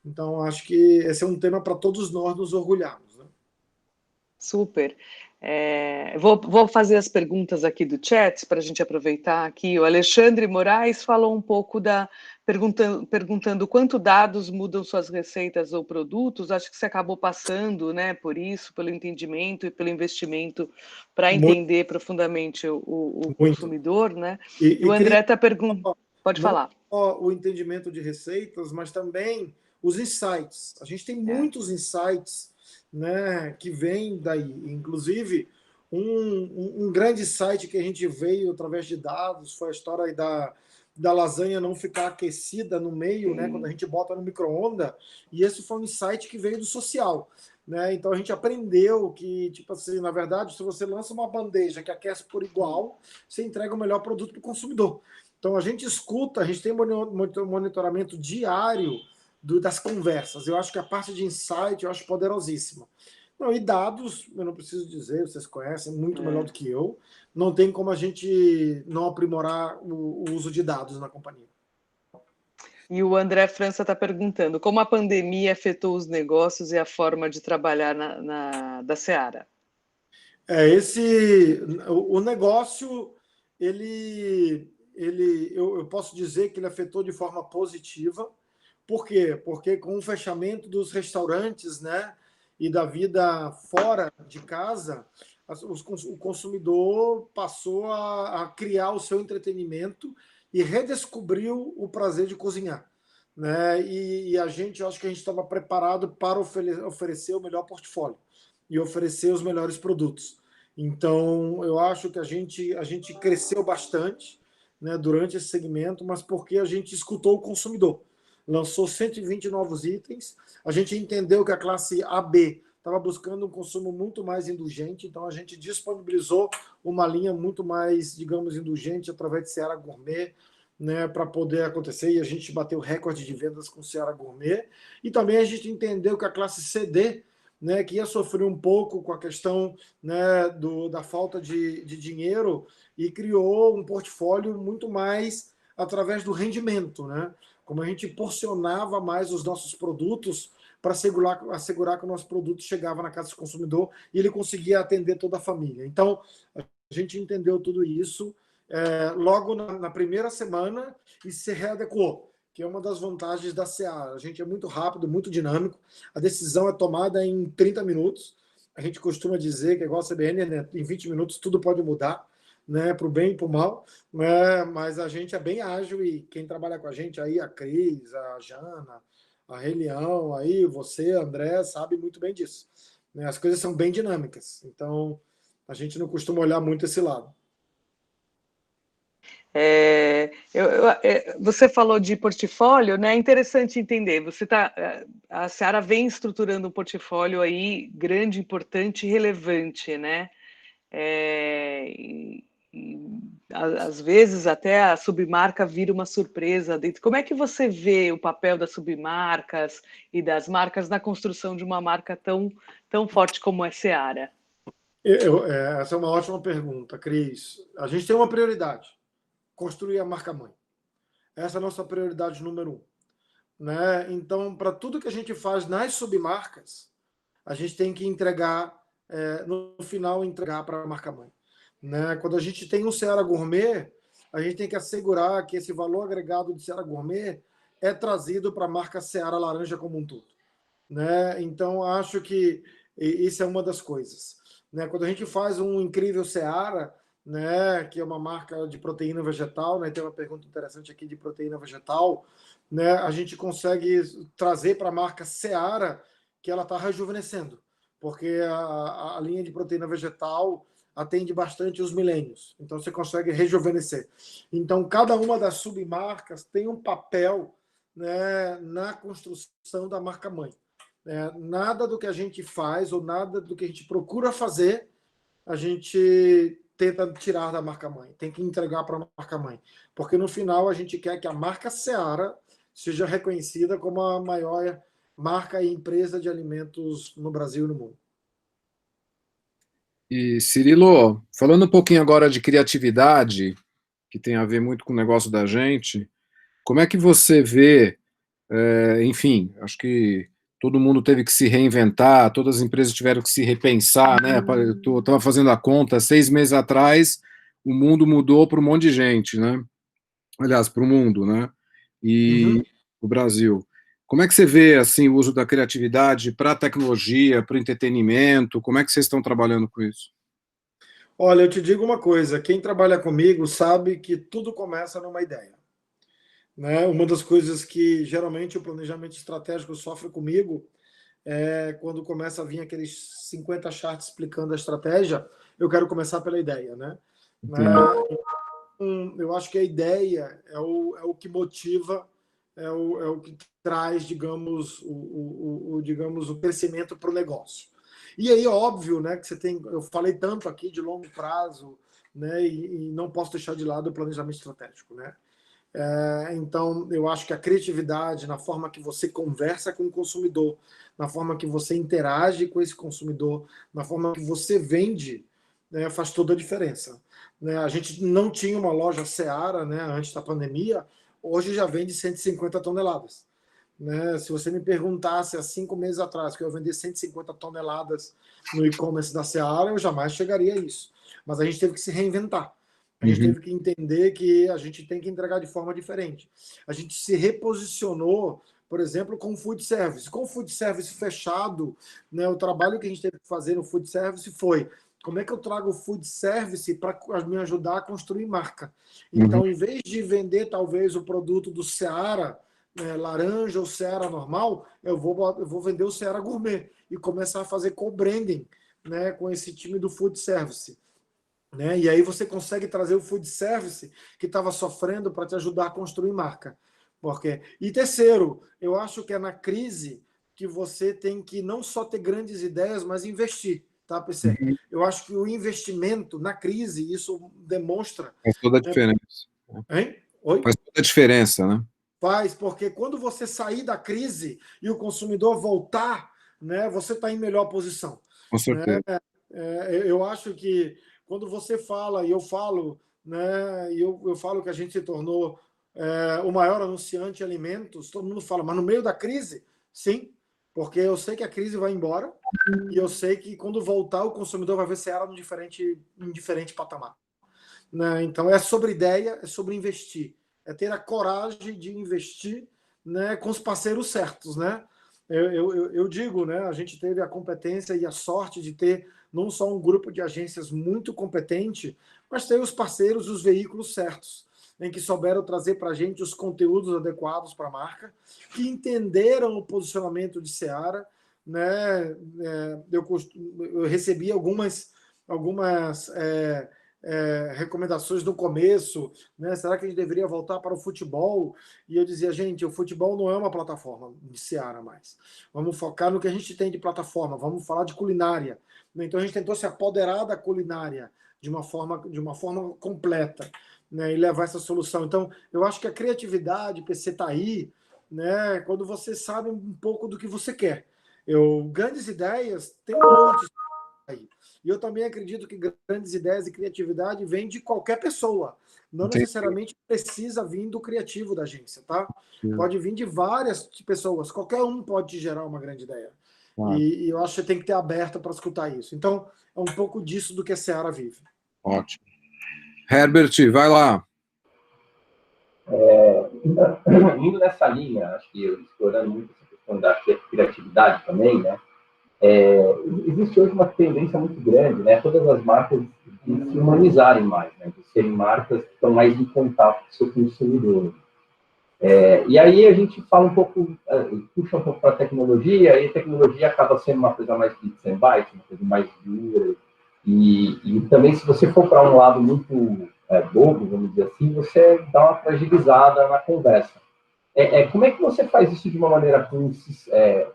Então, acho que esse é um tema para todos nós nos orgulharmos. Né? Super. Vou fazer as perguntas aqui do chat para a gente aproveitar aqui. O Alexandre Moraes falou um pouco perguntando quanto dados mudam suas receitas ou produtos. Acho que você acabou passando, né, por isso, pelo entendimento e pelo investimento para entender profundamente o consumidor, né? E o André está perguntando. Pode falar. Não só o entendimento de receitas, mas também os insights. A gente tem muitos insights, né, que vem daí. Inclusive, um grande site que a gente veio através de dados foi a história da lasanha não ficar aquecida no meio, né, quando a gente bota no micro-ondas, e esse foi um insight que veio do social. Né? Então a gente aprendeu que, tipo assim, na verdade, se você lança uma bandeja que aquece por igual, você entrega o melhor produto para o consumidor. Então a gente escuta, a gente tem monitoramento diário das conversas. Eu acho que a parte de insight eu acho poderosíssima. Não, e dados, eu não preciso dizer, vocês conhecem muito melhor do que eu. Não tem como a gente não aprimorar o uso de dados na companhia. E o André França está perguntando como a pandemia afetou os negócios e a forma de trabalhar da Seara. O negócio, eu posso dizer que ele afetou de forma positiva, Por quê? Porque com o fechamento dos restaurantes, né, e da vida fora de casa, o consumidor passou a criar o seu entretenimento e redescobriu o prazer de cozinhar, né? E a gente, eu acho que a gente estava preparado para oferecer o melhor portfólio e oferecer os melhores produtos. Então, eu acho que a gente cresceu bastante, né, durante esse segmento, mas porque a gente escutou o consumidor. Lançou 120 novos itens, a gente entendeu que a classe AB estava buscando um consumo muito mais indulgente, então a gente disponibilizou uma linha muito mais, digamos, indulgente através de Seara Gourmet, né, para poder acontecer, e a gente bateu recorde de vendas com Seara Gourmet, e também a gente entendeu que a classe CD, né, que ia sofrer um pouco com a questão, né, da falta de dinheiro, e criou um portfólio muito mais através do rendimento, né? Como a gente porcionava mais os nossos produtos para assegurar que o nosso produto chegava na casa do consumidor e ele conseguia atender toda a família. Então, a gente entendeu tudo isso logo na primeira semana e se readequou, que é uma das vantagens da Seara. A gente é muito rápido, muito dinâmico, a decisão é tomada em 30 minutos. A gente costuma dizer que, igual a CBN, né, em 20 minutos tudo pode mudar, né, para o bem e para o mal, né, mas a gente é bem ágil e quem trabalha com a gente aí, a Cris, a Jana, a Relião, aí você, André, sabe muito bem disso, né? As coisas são bem dinâmicas, então a gente não costuma olhar muito esse lado. Você falou de portfólio, né? É interessante entender. A Seara vem estruturando um portfólio aí grande, importante e relevante, né? Às vezes até a submarca vira uma surpresa dentro. Como é que você vê o papel das submarcas e das marcas na construção de uma marca tão forte como é Seara? Essa é uma ótima pergunta, Cris. A gente tem uma prioridade: construir a marca-mãe. Essa é a nossa prioridade número 1. Né? Então, para tudo que a gente faz nas submarcas, a gente tem que entregar, no final, entregar para a marca-mãe. Né? Quando a gente tem um Seara Gourmet, a gente tem que assegurar que esse valor agregado de Seara Gourmet é trazido para a marca Seara Laranja como um todo. Né? Então, acho que isso é uma das coisas. Né? Quando a gente faz um incrível Seara, né, que é uma marca de proteína vegetal, né, tem uma pergunta interessante aqui de proteína vegetal, né, a gente consegue trazer para a marca Seara que ela está rejuvenescendo, porque a linha de proteína vegetal atende bastante os milênios, então você consegue rejuvenescer. Então, cada uma das submarcas tem um papel, né, na construção da marca-mãe. Nada do que a gente faz ou nada do que a gente procura fazer, a gente tenta tirar da marca-mãe, tem que entregar para a marca-mãe, porque no final a gente quer que a marca Seara seja reconhecida como a maior marca e empresa de alimentos no Brasil e no mundo. E, Cirilo, falando um pouquinho agora de criatividade, que tem a ver muito com o negócio da gente, como é que você vê, enfim, acho que todo mundo teve que se reinventar, todas as empresas tiveram que se repensar, né? Eu estava fazendo a conta, 6 meses atrás, o mundo mudou para um monte de gente, né? Aliás, para o mundo, né? E o Brasil. Como é que você vê assim o uso da criatividade para a tecnologia, para o entretenimento? Como é que vocês estão trabalhando com isso? Olha, eu te digo uma coisa, quem trabalha comigo sabe que tudo começa numa ideia. Né? Uma das coisas que geralmente o planejamento estratégico sofre comigo é quando começa a vir aqueles 50 charts explicando a estratégia, eu quero começar pela ideia. Né? Eu acho que a ideia é o que motiva, é o que traz, digamos, digamos, o crescimento para o negócio. E aí, óbvio, né, que você tem, eu falei tanto aqui de longo prazo, né, e não posso deixar de lado o planejamento estratégico, né? Então, eu acho que a criatividade na forma que você conversa com o consumidor, na forma que você interage com esse consumidor, na forma que você vende, né, faz toda a diferença. Né? A gente não tinha uma loja Seara, né, antes da pandemia, hoje já vende 150 toneladas. Né? Se você me perguntasse há 5 meses atrás que eu ia vender 150 toneladas no e-commerce da Seara, eu jamais chegaria a isso. Mas a gente teve que se reinventar. A gente teve que entender que a gente tem que entregar de forma diferente. A gente se reposicionou por exemplo, com o food service. Com o food service fechado, né, o trabalho que a gente teve que fazer no food service foi como é que eu trago o food service para me ajudar a construir marca. Então, em vez de vender talvez o produto do Seara, laranja ou Seara normal, eu vou vender o Seara Gourmet e começar a fazer co-branding, né, com esse time do food service. Né? E aí você consegue trazer o food service que estava sofrendo para te ajudar a construir marca. E terceiro, eu acho que é na crise que você tem que não só ter grandes ideias, mas investir, tá, PC? Eu acho que o investimento na crise, isso demonstra... Faz toda a diferença. Hein? Oi? Faz toda a diferença, né? Faz, porque quando você sair da crise e o consumidor voltar, né, você está em melhor posição. Com certeza. Eu acho que quando você fala, e eu falo, né, e eu falo que a gente se tornou o maior anunciante de alimentos, todo mundo fala, mas no meio da crise, sim, porque eu sei que a crise vai embora e eu sei que quando voltar o consumidor vai ver Seara em diferente patamar. Né? Então é sobre ideia, é sobre investir, é ter a coragem de investir, né, com os parceiros certos, né? Eu digo, né, a gente teve a competência e a sorte de ter não só um grupo de agências muito competente, mas ter os parceiros, os veículos certos, em que souberam trazer para a gente os conteúdos adequados para a marca, que entenderam o posicionamento de Seara, né? Eu recebi algumas recomendações no começo, né? Será que a gente deveria voltar para o futebol? E eu dizia, gente, o futebol não é uma plataforma de Seara mais. Vamos focar no que a gente tem de plataforma, vamos falar de culinária. Então a gente tentou se apoderar da culinária de uma forma completa, né? E levar essa solução. Então eu acho que a criatividade, PC, está aí, né? Quando você sabe um pouco do que você quer. Grandes ideias, tem um monte aí. E eu também acredito que grandes ideias e criatividade vêm de qualquer pessoa. Não necessariamente precisa vir do criativo da agência, tá? Pode vir de várias pessoas. Qualquer um pode gerar uma grande ideia. E eu acho que você tem que ter aberto para escutar isso. Então, é um pouco disso do que a Seara vive. Ótimo. Herbert, vai lá. Indo nessa linha, acho que explorando muito essa questão da criatividade também, né? Existe hoje uma tendência muito grande, né? Todas as marcas de se humanizarem mais, né? De serem marcas que estão mais em contato com o seu consumidor. E aí a gente fala um pouco, puxa um pouco para a tecnologia, e a tecnologia acaba sendo uma coisa mais bits and bytes, uma coisa mais dura. E também, se você for para um lado muito bobo, vamos dizer assim, você dá uma fragilizada na conversa. Como é que você faz isso de uma maneira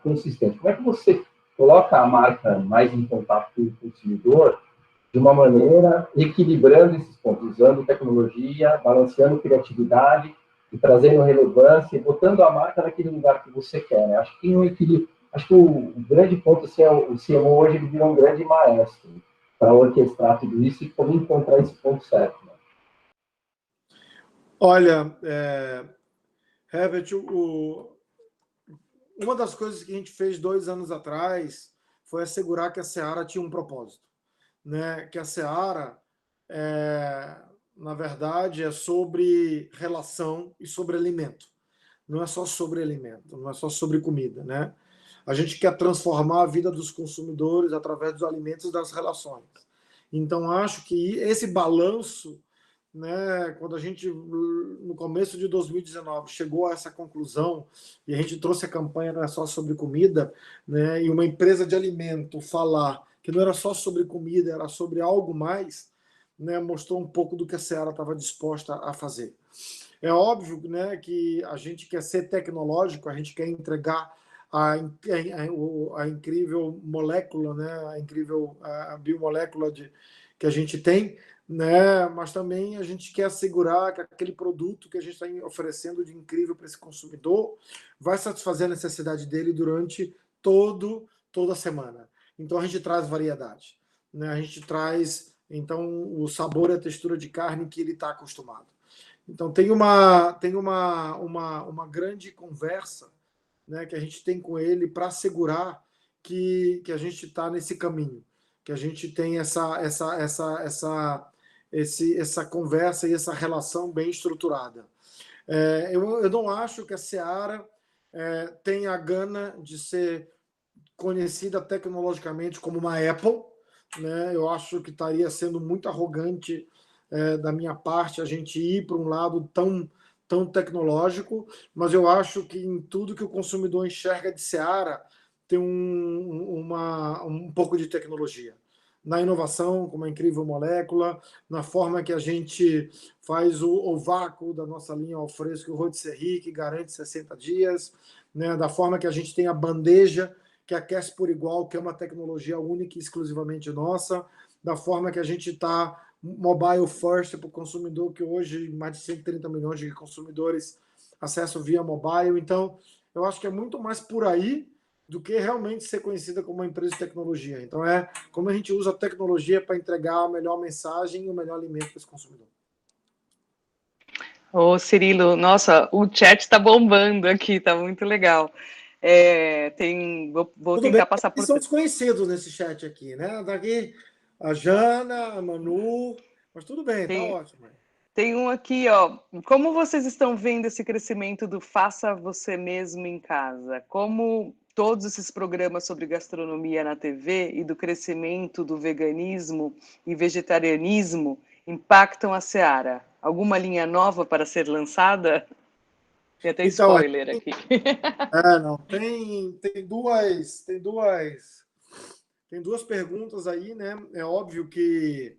consistente? Como é que você coloca a marca mais em contato com o consumidor de uma maneira equilibrando esses pontos, usando tecnologia, balanceando criatividade e trazendo relevância e botando a marca naquele lugar que você quer, né? Acho que tem um equilíbrio. Acho que o grande ponto assim, o CMO hoje ele virou um grande maestro para orquestrar tudo isso e como encontrar esse ponto certo. Né? Olha, Herbert, uma das coisas que a gente fez 2 anos atrás foi assegurar que a Seara tinha um propósito, né? Que a Seara, na verdade, é sobre relação e sobre alimento. Não é só sobre alimento, não é só sobre comida, né? A gente quer transformar a vida dos consumidores através dos alimentos e das relações. Então, acho que esse balanço, né, quando a gente, no começo de 2019, chegou a essa conclusão, e a gente trouxe a campanha Não é Só Sobre Comida, né, e uma empresa de alimento falar que não era só sobre comida, era sobre algo mais, né, mostrou um pouco do que a Seara estava disposta a fazer. É óbvio, né, que a gente quer ser tecnológico, a gente quer entregar a incrível molécula, né, a incrível biomolécula que a gente tem, né, mas também a gente quer assegurar que aquele produto que a gente está oferecendo de incrível para esse consumidor vai satisfazer a necessidade dele durante toda a semana. Então a gente traz variedade, né? A gente traz então o sabor e a textura de carne que ele está acostumado. Então tem uma grande conversa, né, que a gente tem com ele para assegurar que a gente está nesse caminho, que a gente tem essa conversa e essa relação bem estruturada. Eu não acho que a Seara tem a gana de ser conhecida tecnologicamente como uma Apple, né? Eu acho que estaria sendo muito arrogante da minha parte a gente ir para um lado tão tecnológico, mas eu acho que em tudo que o consumidor enxerga de Seara tem um pouco de tecnologia. Na inovação, como a Incrível Molécula, na forma que a gente faz o vácuo da nossa linha ao fresco, o rotisserie, que garante 60 dias, né? Da forma que a gente tem a bandeja, que aquece por igual, que é uma tecnologia única e exclusivamente nossa, da forma que a gente está mobile first para o consumidor, que hoje mais de 130 milhões de consumidores acessam via mobile. Então, eu acho que é muito mais por aí do que realmente ser conhecida como uma empresa de tecnologia. Então, é como a gente usa a tecnologia para entregar a melhor mensagem e o melhor alimento para esse consumidor. Ô, Cirilo, nossa, o chat está bombando aqui, tá muito legal. Vou tentar passar por... São desconhecidos nesse chat aqui, né? Daqui a Jana, a Manu, mas tudo bem, tá ótimo. Tem um aqui, ó. Como vocês estão vendo esse crescimento do faça você mesmo em casa? Como todos esses programas sobre gastronomia na TV e do crescimento do veganismo e vegetarianismo impactam a Seara? Alguma linha nova para ser lançada? Tem até spoiler aqui. Não, tem duas perguntas aí, né? É óbvio que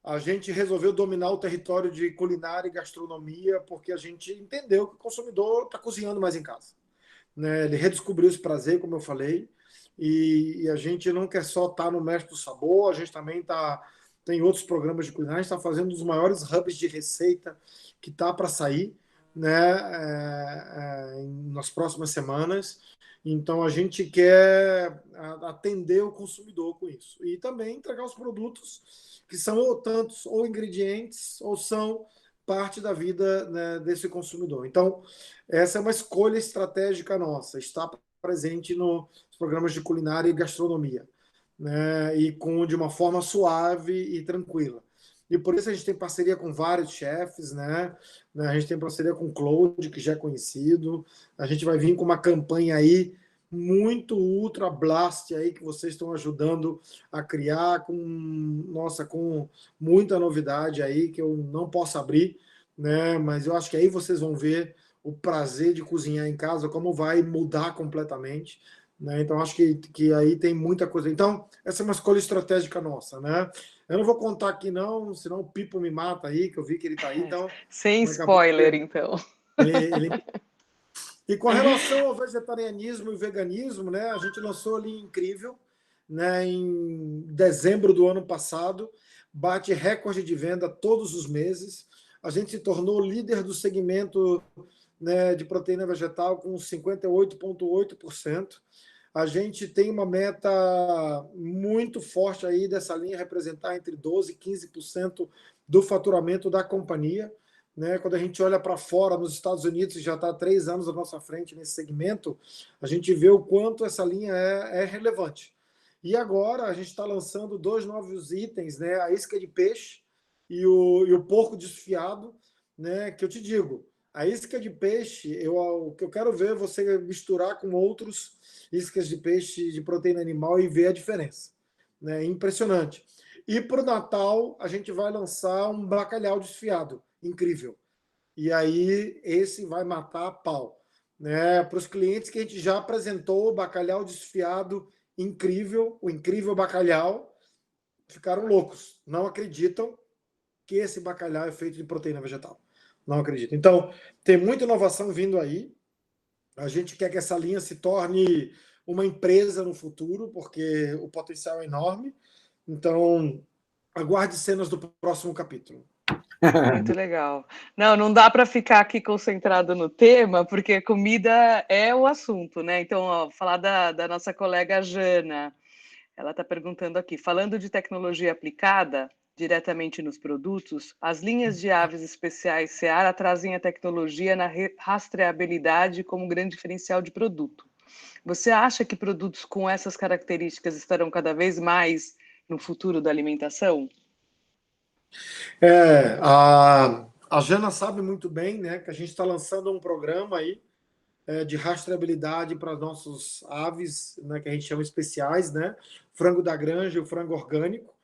a gente resolveu dominar o território de culinária e gastronomia porque a gente entendeu que o consumidor está cozinhando mais em casa, né? Ele redescobriu esse prazer, como eu falei, e a gente não quer só estar no Mestre do Sabor, a gente também tem outros programas de culinária, a gente está fazendo um dos maiores hubs de receita que está para sair, né? Nas próximas semanas. Então a gente quer atender o consumidor com isso e também entregar os produtos que são ou ingredientes ou são parte da vida, né, desse consumidor. Então, essa é uma escolha estratégica nossa, estar presente nos programas de culinária e gastronomia, né, e de uma forma suave e tranquila. E por isso a gente tem parceria com vários chefes, né? A gente tem parceria com o Claude, que já é conhecido. A gente vai vir com uma campanha aí muito ultra blast aí que vocês estão ajudando a criar com muita novidade aí que eu não posso abrir, né? Mas eu acho que aí vocês vão ver o prazer de cozinhar em casa, como vai mudar completamente, né? Então acho que aí tem muita coisa. Então essa é uma escolha estratégica nossa, né? Eu não vou contar aqui não, senão o Pipo me mata aí, que eu vi que ele está aí. Então sem spoiler, então. E com relação ao vegetarianismo e veganismo, né, a gente lançou ali Incrível, né, em dezembro do ano passado, bate recorde de venda todos os meses. A gente se tornou líder do segmento, né, de proteína vegetal com 58,8%. A gente tem uma meta muito forte aí dessa linha, representar entre 12% e 15% do faturamento da companhia. Né? Quando a gente olha para fora, nos Estados Unidos, já está há 3 anos à nossa frente nesse segmento, a gente vê o quanto essa linha é relevante. E agora a gente está lançando 2 novos itens, né? A isca de peixe e o porco desfiado, né? Que eu te digo, a isca de peixe, o que eu quero ver é você misturar com outros iscas de peixe de proteína animal e ver a diferença. Né? Impressionante. E para o Natal, a gente vai lançar um bacalhau desfiado. Incrível. E aí, esse vai matar a pau. Né? Para os clientes que a gente já apresentou o bacalhau desfiado incrível, o incrível bacalhau, ficaram loucos. Não acreditam que esse bacalhau é feito de proteína vegetal. Não acreditam. Então, tem muita inovação vindo aí. A gente quer que essa linha se torne uma empresa no futuro, porque o potencial é enorme. Então, aguarde cenas do próximo capítulo. Muito legal. Não dá para ficar aqui concentrado no tema, porque comida é o assunto, né? Então, ó, falar da nossa colega Jana. Ela está perguntando aqui, falando de tecnologia aplicada diretamente nos produtos, as linhas de aves especiais Seara trazem a tecnologia na rastreabilidade como grande diferencial de produto. Você acha que produtos com essas características estarão cada vez mais no futuro da alimentação? A Jana sabe muito bem, né, que a gente está lançando um programa aí de rastreabilidade para nossos aves, né, que a gente chama especiais, né, frango da granja e o frango orgânico,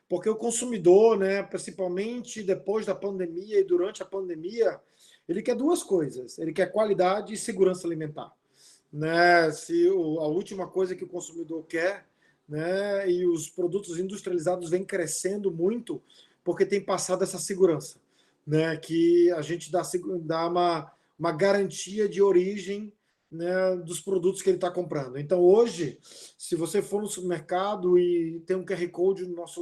porque o consumidor, né, principalmente depois da pandemia e durante a pandemia, ele quer duas coisas: ele quer qualidade e segurança alimentar, né? Se a última coisa que o consumidor quer, né, e os produtos industrializados vêm crescendo muito porque tem passado essa segurança, né, que a gente dá uma garantia de origem, né, dos produtos que ele está comprando. Então, hoje, se você for no supermercado e tem um QR Code nas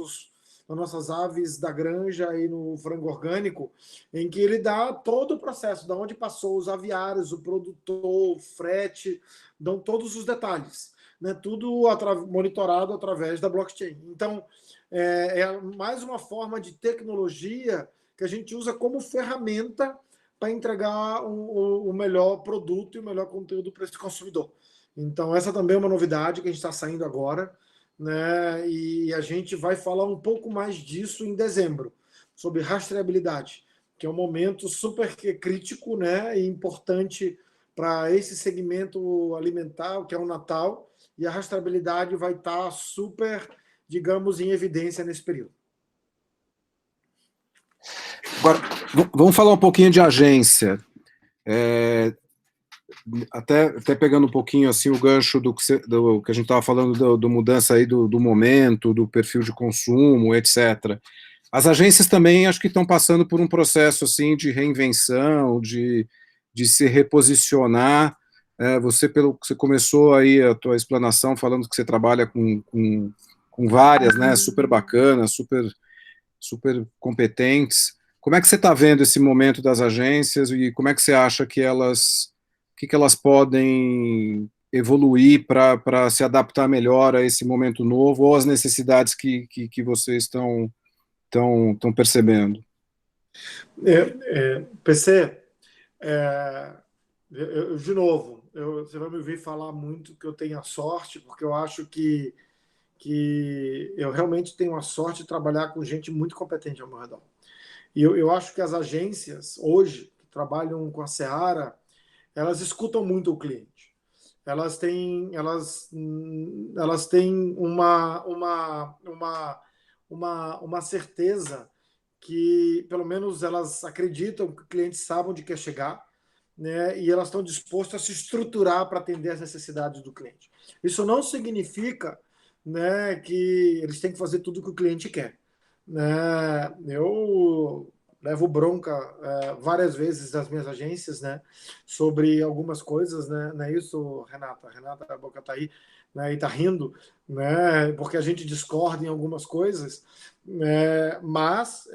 nossas aves da granja e no frango orgânico, em que ele dá todo o processo, da onde passou os aviários, o produtor, o frete, dão todos os detalhes, né, tudo monitorado através da blockchain. Então, é mais uma forma de tecnologia que a gente usa como ferramenta para entregar o melhor produto e o melhor conteúdo para esse consumidor. Então, essa também é uma novidade que a gente está saindo agora, né? E a gente vai falar um pouco mais disso em dezembro, sobre rastreabilidade, que é um momento super crítico, né, e importante para esse segmento alimentar, que é o Natal, e a rastreabilidade vai estar super, digamos, em evidência nesse período. Agora, vamos falar um pouquinho de agência. Até pegando um pouquinho assim o gancho do que a gente estava falando, do mudança aí do momento, do perfil de consumo, etc. As agências também acho que estão passando por um processo assim de reinvenção, de se reposicionar. Você começou aí a tua explanação falando que você trabalha com várias, né, super bacanas, super competentes. Como é que você está vendo esse momento das agências e como é que você acha que o que elas podem evoluir para se adaptar melhor a esse momento novo ou às necessidades que vocês estão percebendo? PC, de novo, você vai me ouvir falar muito que eu tenho a sorte, porque eu acho que eu realmente tenho a sorte de trabalhar com gente muito competente ao meu redor. E eu acho que as agências, hoje, que trabalham com a Seara, elas escutam muito o cliente. Elas têm uma certeza que, pelo menos, elas acreditam que o cliente sabe onde quer chegar, né, e elas estão dispostas a se estruturar para atender as necessidades do cliente. Isso não significa, né, que eles têm que fazer tudo o que o cliente quer, né? Eu levo bronca várias vezes das minhas agências, né, sobre algumas coisas, né? Não é isso, Renata? Renata Boca tá aí, né, e tá rindo, né, porque a gente discorda em algumas coisas, né, mas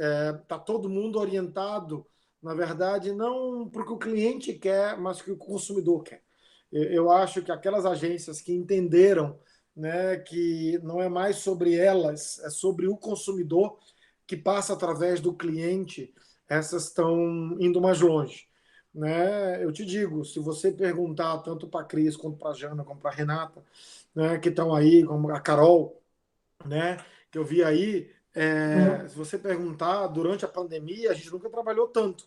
tá todo mundo orientado, na verdade, não porque o cliente quer, mas que o consumidor quer. Eu acho que aquelas agências que entenderam, né, que não é mais sobre elas, é sobre o consumidor que passa através do cliente, essas estão indo mais longe, né? Eu te digo, se você perguntar tanto para a Cris, quanto para a Jana, como para a Renata, né, que estão aí, como a Carol, né, que eu vi aí, se você perguntar, durante a pandemia, a gente nunca trabalhou tanto,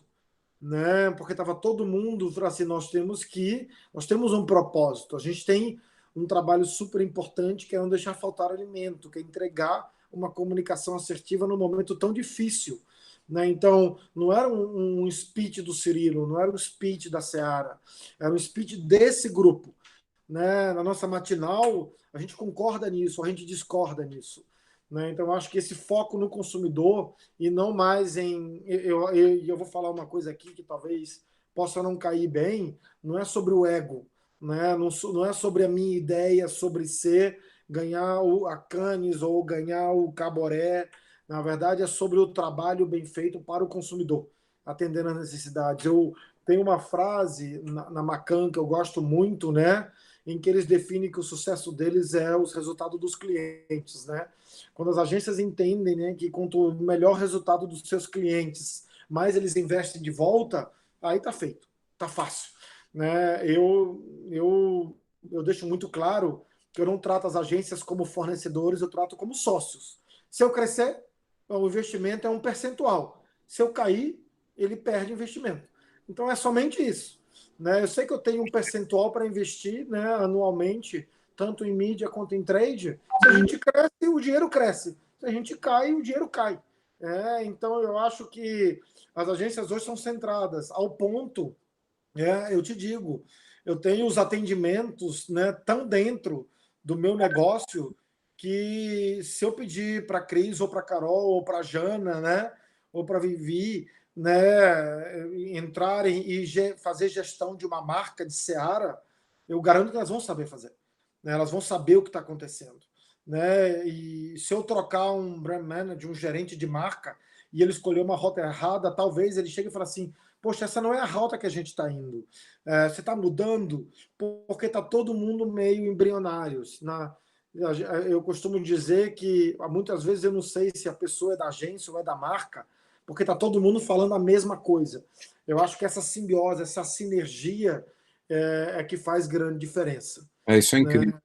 né? Porque estava todo mundo assim, nós temos um propósito, a gente tem um trabalho super importante que é não deixar faltar alimento, que é entregar uma comunicação assertiva num momento tão difícil, né? Então, não era um speech do Cirilo, não era um speech da Seara, era um speech desse grupo, né? Na nossa matinal, a gente concorda nisso, a gente discorda nisso, né? Então, acho que esse foco no consumidor e não mais em... Eu vou falar uma coisa aqui que talvez possa não cair bem, não é sobre o ego, né? Não é sobre a minha ideia sobre ganhar a Cannes ou ganhar o Caboré. Na verdade, é sobre o trabalho bem feito para o consumidor, atendendo às necessidades. Eu tenho uma frase na Macan que eu gosto muito, né, em que eles definem que o sucesso deles é os resultados dos clientes, né? Quando as agências entendem, né, que quanto melhor resultado dos seus clientes, mais eles investem de volta, aí tá feito, tá fácil, né? Eu deixo muito claro que eu não trato as agências como fornecedores, eu trato como sócios. Se eu crescer, o investimento é um percentual. Se eu cair, ele perde investimento. Então é somente isso, né? Eu sei que eu tenho um percentual para investir, né, anualmente, tanto em mídia quanto em trade. Se a gente cresce, o dinheiro cresce. Se a gente cai, o dinheiro cai. Então, eu acho que as agências hoje são centradas ao ponto, eu te digo, eu tenho os atendimentos, né, tão dentro do meu negócio que se eu pedir para a Cris, ou para a Carol, ou para a Jana, né, ou para a Vivi, né, entrarem e fazer gestão de uma marca de Seara, eu garanto que elas vão saber fazer. Né, elas vão saber o que está acontecendo. Né, e se eu trocar um brand manager, um gerente de marca, e ele escolher uma rota errada, talvez ele chegue e fale assim: poxa, essa não é a rota que a gente está indo. Você está mudando porque está todo mundo meio embrionários. Eu costumo dizer que muitas vezes eu não sei se a pessoa é da agência ou é da marca, porque está todo mundo falando a mesma coisa. Eu acho que essa simbiose, essa sinergia é que faz grande diferença. Isso é incrível.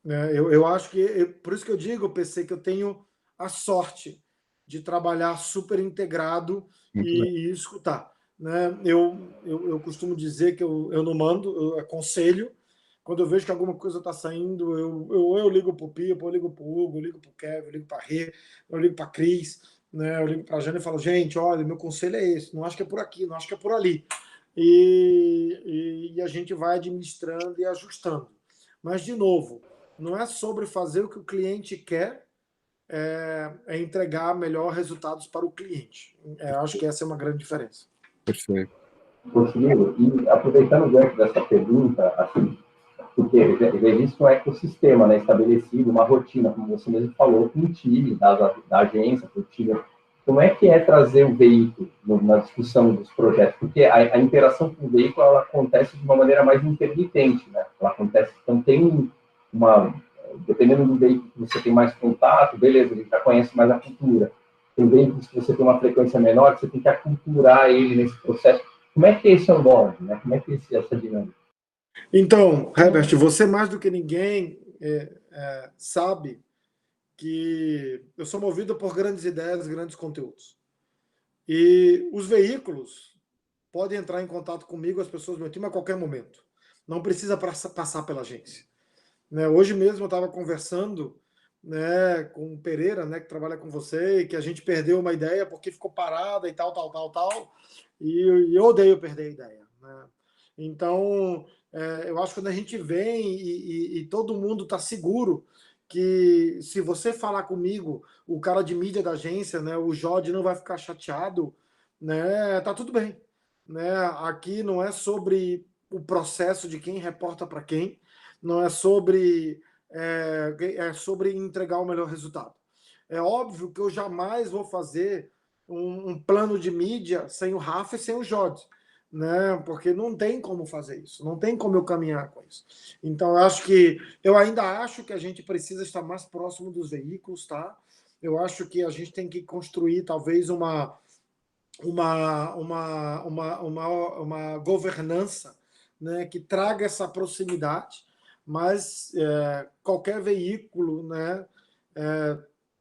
Eu acho que, por isso que eu digo, PC, que eu tenho a sorte de trabalhar super integrado e escutar. Né? Eu costumo dizer que eu não mando, eu aconselho. Quando eu vejo que alguma coisa está saindo, eu ligo para o Pipo, eu ligo para o Hugo, eu ligo para o Kevin, eu ligo para a Rê, eu ligo para a Cris, né? Eu ligo para a Jana e falo: gente, olha, meu conselho é esse, não acho que é por aqui, não acho que é por ali. E a gente vai administrando e ajustando. Mas, de novo, não é sobre fazer o que o cliente quer, é entregar melhor resultados para o cliente. Acho que essa é uma grande diferença. Perfeito. Cirilo, e aproveitando o gancho dessa pergunta, assim, porque já existe um ecossistema, né, estabelecido, uma rotina, como você mesmo falou, com o time da agência, com o time. Como é que é trazer o veículo na discussão dos projetos? Porque a interação com o veículo, ela acontece de uma maneira mais intermitente, né? Ela acontece, então tem dependendo do veículo que você tem mais contato, beleza, ele já conhece mais a cultura. Tem veículos que você tem uma frequência menor, você tem que aculturar ele nesse processo. Como é que é esse onboarding, né? Como é que é essa dinâmica? Então, Herbert, você mais do que ninguém sabe que eu sou movido por grandes ideias, grandes conteúdos. E os veículos podem entrar em contato comigo, as pessoas do meu time, a qualquer momento. Não precisa passar pela agência. Né? Hoje mesmo eu estava conversando, né, com o Pereira, né, que trabalha com você, e que a gente perdeu uma ideia porque ficou parada e tal. E eu odeio perder a ideia. Né? Então, eu acho que quando a gente vem e todo mundo está seguro que se você falar comigo, o cara de mídia da agência, né, o Jorge, não vai ficar chateado, né, tá tudo bem. Né? Aqui não é sobre o processo de quem reporta para quem, não é sobre sobre entregar o melhor resultado. É óbvio que eu jamais vou fazer um plano de mídia sem o Rafa e sem o Jorge, né? Porque não tem como fazer isso, não tem como eu caminhar com isso. Então, eu ainda acho que a gente precisa estar mais próximo dos veículos, tá? Eu acho que a gente tem que construir talvez uma governança, né, que traga essa proximidade, mas qualquer veículo, né,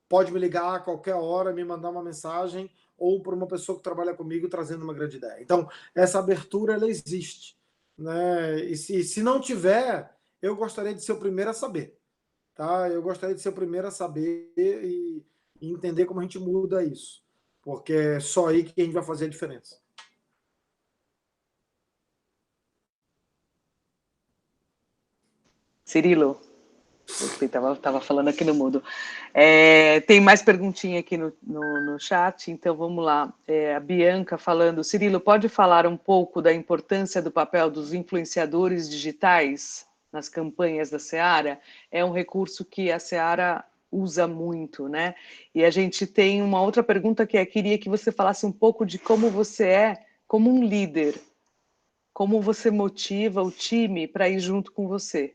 pode me ligar a qualquer hora, me mandar uma mensagem, ou por uma pessoa que trabalha comigo trazendo uma grande ideia. Então, essa abertura, ela existe. Né? E se não tiver, eu gostaria de ser o primeiro a saber. Tá? Eu gostaria de ser o primeiro a saber e entender como a gente muda isso. Porque é só aí que a gente vai fazer a diferença. Cirilo, estava falando aqui no mudo. Tem mais perguntinha aqui no chat, então vamos lá. A Bianca falando: Cirilo, pode falar um pouco da importância do papel dos influenciadores digitais nas campanhas da Seara? É um recurso que a Seara usa muito, né? E a gente tem uma outra pergunta que queria que você falasse um pouco de como você é como um líder, como você motiva o time para ir junto com você.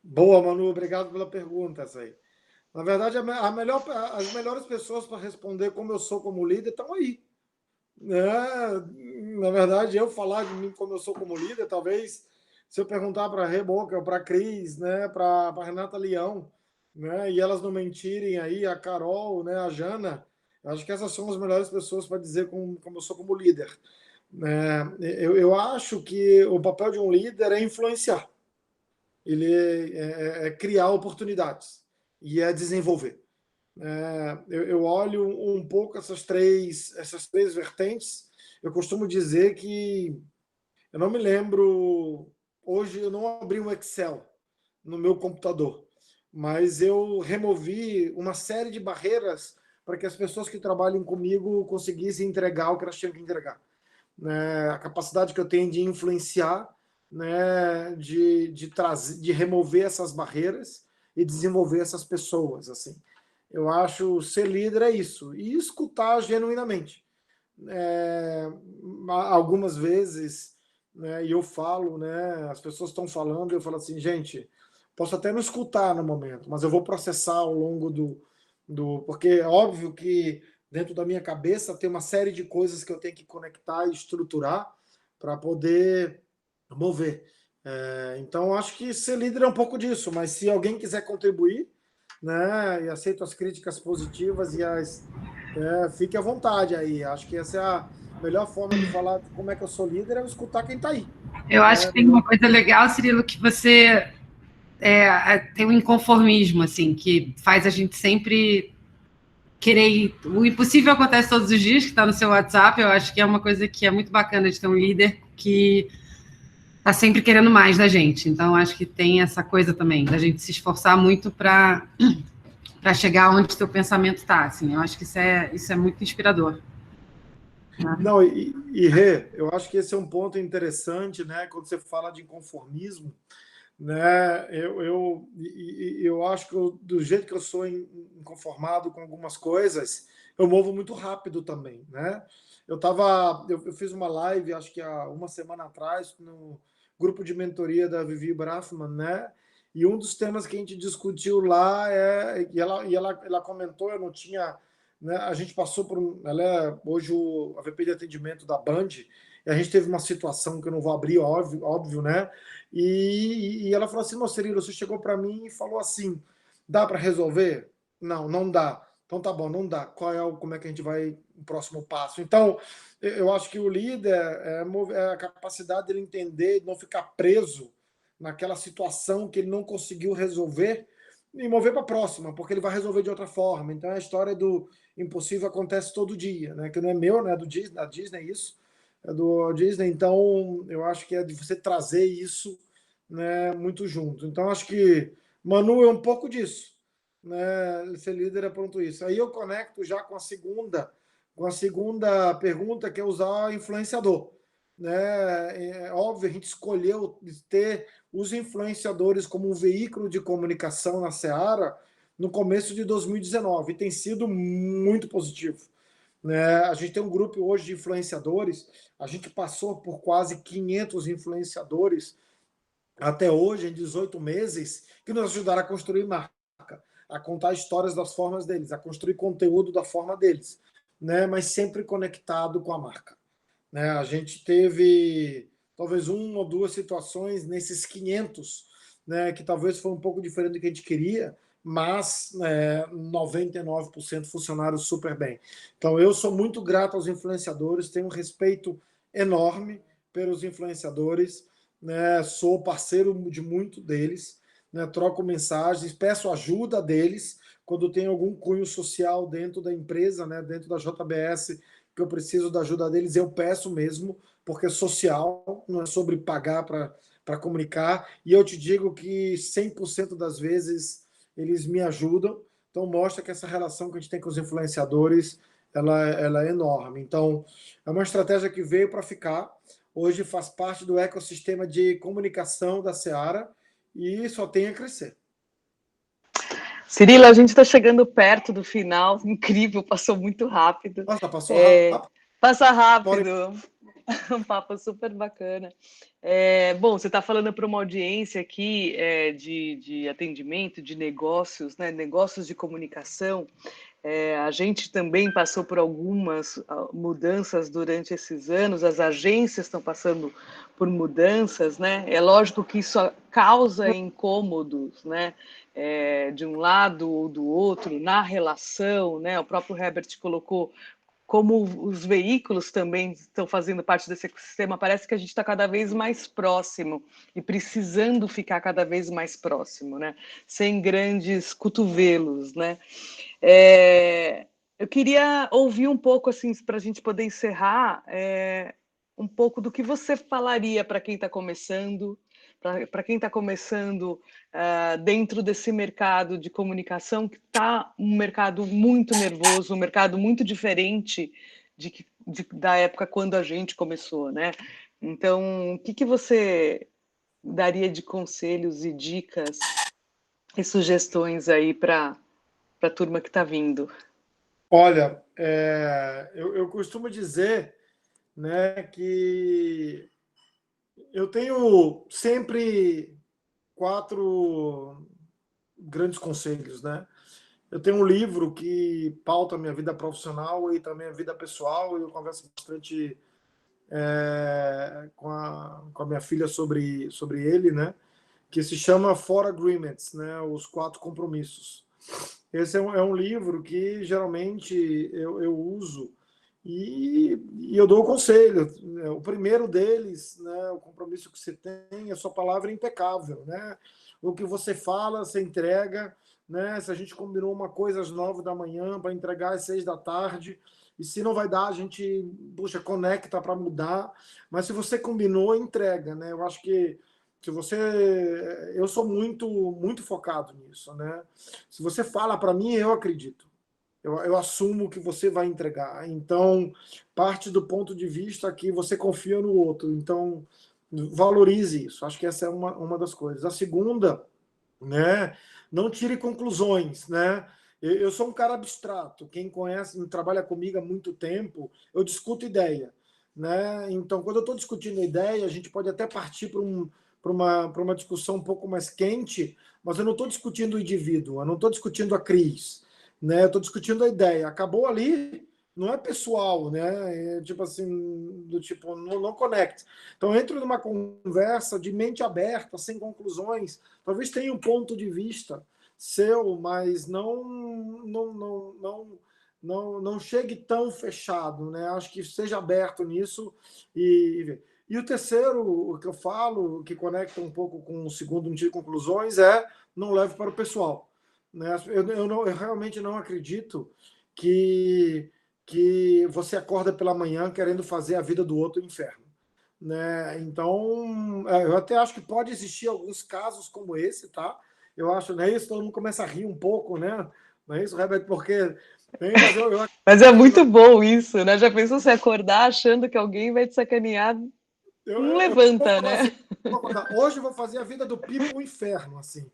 Boa, Manu, obrigado pela pergunta. Essa aí. Na verdade, as melhores pessoas para responder como eu sou como líder estão aí. Na verdade, eu falar de mim como eu sou como líder, talvez, se eu perguntar para a Reboca, para a Cris, né, para a Renata Leão, né, e elas não mentirem aí, a Carol, né, a Jana, acho que essas são as melhores pessoas para dizer como eu sou como líder. Eu acho que o papel de um líder é influenciar, ele é criar oportunidades e é desenvolver. Eu olho um pouco essas três vertentes. Eu costumo dizer que eu não me lembro, hoje eu não abri um Excel no meu computador, mas eu removi uma série de barreiras para que as pessoas que trabalham comigo conseguissem entregar o que elas tinham que entregar. A capacidade que eu tenho de influenciar, né, de trazer, de remover essas barreiras e desenvolver essas pessoas, assim. Eu acho ser líder é isso, e escutar genuinamente. Algumas vezes, né, e eu falo, né, as pessoas estão falando, eu falo assim, gente, posso até não escutar no momento, mas eu vou processar ao longo porque é óbvio que dentro da minha cabeça tem uma série de coisas que eu tenho que conectar e estruturar para poder mover. Então, acho que ser líder é um pouco disso, mas se alguém quiser contribuir, né, e aceito as críticas positivas fique à vontade aí. Acho que essa é a melhor forma de falar de como é que eu sou líder, é escutar quem está aí. Eu acho que tem uma coisa legal, Cirilo, que você tem um inconformismo, assim, que faz a gente sempre querer ir. O impossível acontece todos os dias, que está no seu WhatsApp. Eu acho que é uma coisa que é muito bacana de ter um líder que está sempre querendo mais da gente. Então, acho que tem essa coisa também, da gente se esforçar muito para chegar onde o seu pensamento está. Assim. Eu acho que isso é muito inspirador. Não, Rê, eu acho que esse é um ponto interessante, né? Quando você fala de inconformismo, né? Eu acho que do jeito que eu sou inconformado com algumas coisas, eu movo muito rápido também, né? Eu fiz uma live, acho que há uma semana atrás, no grupo de mentoria da Vivi Brafman, né? E um dos temas que a gente discutiu lá ela comentou, eu não tinha, né? A gente passou ela é hoje a VP de atendimento da Band, e a gente teve uma situação que eu não vou abrir, óbvio, né? E ela falou assim, Cirilo, você chegou para mim e falou assim, dá para resolver? Não, não dá. Então tá bom, não dá. Como é que a gente vai o próximo passo? Então, eu acho que o líder é a capacidade dele entender, de não ficar preso naquela situação que ele não conseguiu resolver e mover para a próxima, porque ele vai resolver de outra forma. Então, a história do impossível acontece todo dia, né? Que não é meu, né? Da Disney isso. É do Disney, então eu acho que é de você trazer isso, né, muito junto. Então acho que Manu é um pouco disso, né? Ser líder é pronto isso. Aí eu conecto já com a segunda pergunta, que é usar influenciador, né? É óbvio, a gente escolheu ter os influenciadores como um veículo de comunicação na Seara no começo de 2019 e tem sido muito positivo. A gente tem um grupo hoje de influenciadores, a gente passou por quase 500 influenciadores até hoje, em 18 meses, que nos ajudaram a construir marca, a contar histórias das formas deles, a construir conteúdo da forma deles, né? Mas sempre conectado com a marca. A gente teve talvez uma ou duas situações nesses 500, né, que talvez foi um pouco diferente do que a gente queria, mas 99% funcionaram super bem. Então, eu sou muito grato aos influenciadores, tenho um respeito enorme pelos influenciadores, né, sou parceiro de muito deles, né, troco mensagens, peço ajuda deles quando tem algum cunho social dentro da empresa, né, dentro da JBS, que eu preciso da ajuda deles, eu peço mesmo, porque é social, não é sobre pagar para comunicar, e eu te digo que 100% das vezes eles me ajudam, então mostra que essa relação que a gente tem com os influenciadores, ela é enorme. Então, é uma estratégia que veio para ficar, hoje faz parte do ecossistema de comunicação da Seara, e só tem a crescer. Cirilo, a gente está chegando perto do final, incrível, passou muito rápido. Nossa, passou rápido. Passa rápido, um papo super bacana. Bom, você está falando para uma audiência aqui de atendimento, de negócios, né? Negócios de comunicação. A gente também passou por algumas mudanças durante esses anos, as agências estão passando por mudanças, né? É lógico que isso causa incômodos, né? De um lado ou do outro, na relação, né? O próprio Herbert colocou como os veículos também estão fazendo parte desse ecossistema, parece que a gente está cada vez mais próximo e precisando ficar cada vez mais próximo, né? Sem grandes cotovelos, né? Eu queria ouvir um pouco, assim, para a gente poder encerrar, um pouco do que você falaria para quem está começando, dentro desse mercado de comunicação, que está um mercado muito nervoso, um mercado muito diferente da época quando a gente começou, né? Então, o que você daria de conselhos e dicas e sugestões aí para a turma que está vindo? Olha, eu costumo dizer, né, que eu tenho sempre 4 grandes conselhos, né? Eu tenho um livro que pauta a minha vida profissional e também a vida pessoal, e eu converso bastante com a minha filha sobre ele, né? Que se chama Four Agreements, né? Os 4 compromissos. Esse é um livro que geralmente eu uso e eu dou o conselho. O primeiro deles, né, o compromisso que você tem, a sua palavra é impecável, né? O que você fala, você entrega, né? Se a gente combinou uma coisa às 9 da manhã para entregar às 6 da tarde, e se não vai dar, a gente, puxa, conecta para mudar. Mas se você combinou, entrega, né? Eu acho que se você, eu sou muito focado nisso, né? Se você fala para mim, eu acredito. Eu assumo que você vai entregar. Então, parte do ponto de vista que você confia no outro. Então, valorize isso. Acho que essa é uma das coisas. A segunda, né? Não tire conclusões, né? Eu sou um cara abstrato. Quem conhece, trabalha comigo há muito tempo, eu discuto ideia, né? Então, quando eu estou discutindo ideia, a gente pode até partir para uma discussão um pouco mais quente, mas eu não estou discutindo o indivíduo, eu não estou discutindo a Cris, né? Eu estou discutindo a ideia. Acabou ali, não é pessoal, né? Tipo assim, do tipo, não conecta. Então, entro numa conversa de mente aberta, sem conclusões. Talvez tenha um ponto de vista seu, mas não chegue tão fechado, né? Acho que seja aberto nisso e o terceiro, o que eu falo, que conecta um pouco com o segundo, não tire conclusões, não leve para o pessoal, né? Eu realmente não acredito que você acorda pela manhã querendo fazer a vida do outro inferno, né? Então, eu até acho que pode existir alguns casos como esse, tá? Eu acho, não é isso? Todo mundo começa a rir um pouco, né? Não é isso, Rebeca? Porque mas é muito bom isso, né? Já pensou você acordar achando que alguém vai te sacanear? Não levanta, né? Assim, hoje eu vou fazer a vida do Pipo um inferno, assim.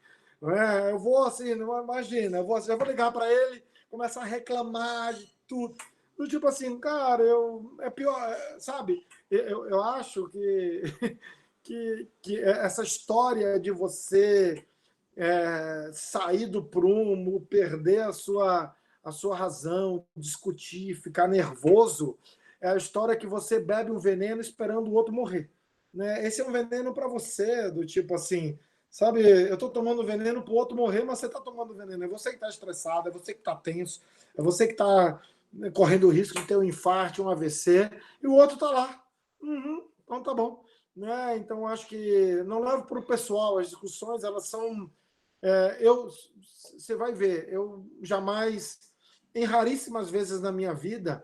Eu vou assim, não imagina, já vou ligar para ele, começar a reclamar de tudo. Do tipo assim, cara, é pior, sabe? Eu acho que essa história de você sair do prumo, perder a sua razão, discutir, ficar nervoso, é a história que você bebe um veneno esperando o outro morrer, né? Esse é um veneno para você, do tipo assim, sabe? Eu estou tomando veneno para o outro morrer, mas você está tomando veneno. É você que está estressado, é você que está tenso, é você que está correndo o risco de ter um infarto, um AVC, e o outro está lá. Então tá bom. Né? Então acho que não levo para o pessoal. As discussões, elas são... você vai ver, eu jamais, em raríssimas vezes na minha vida,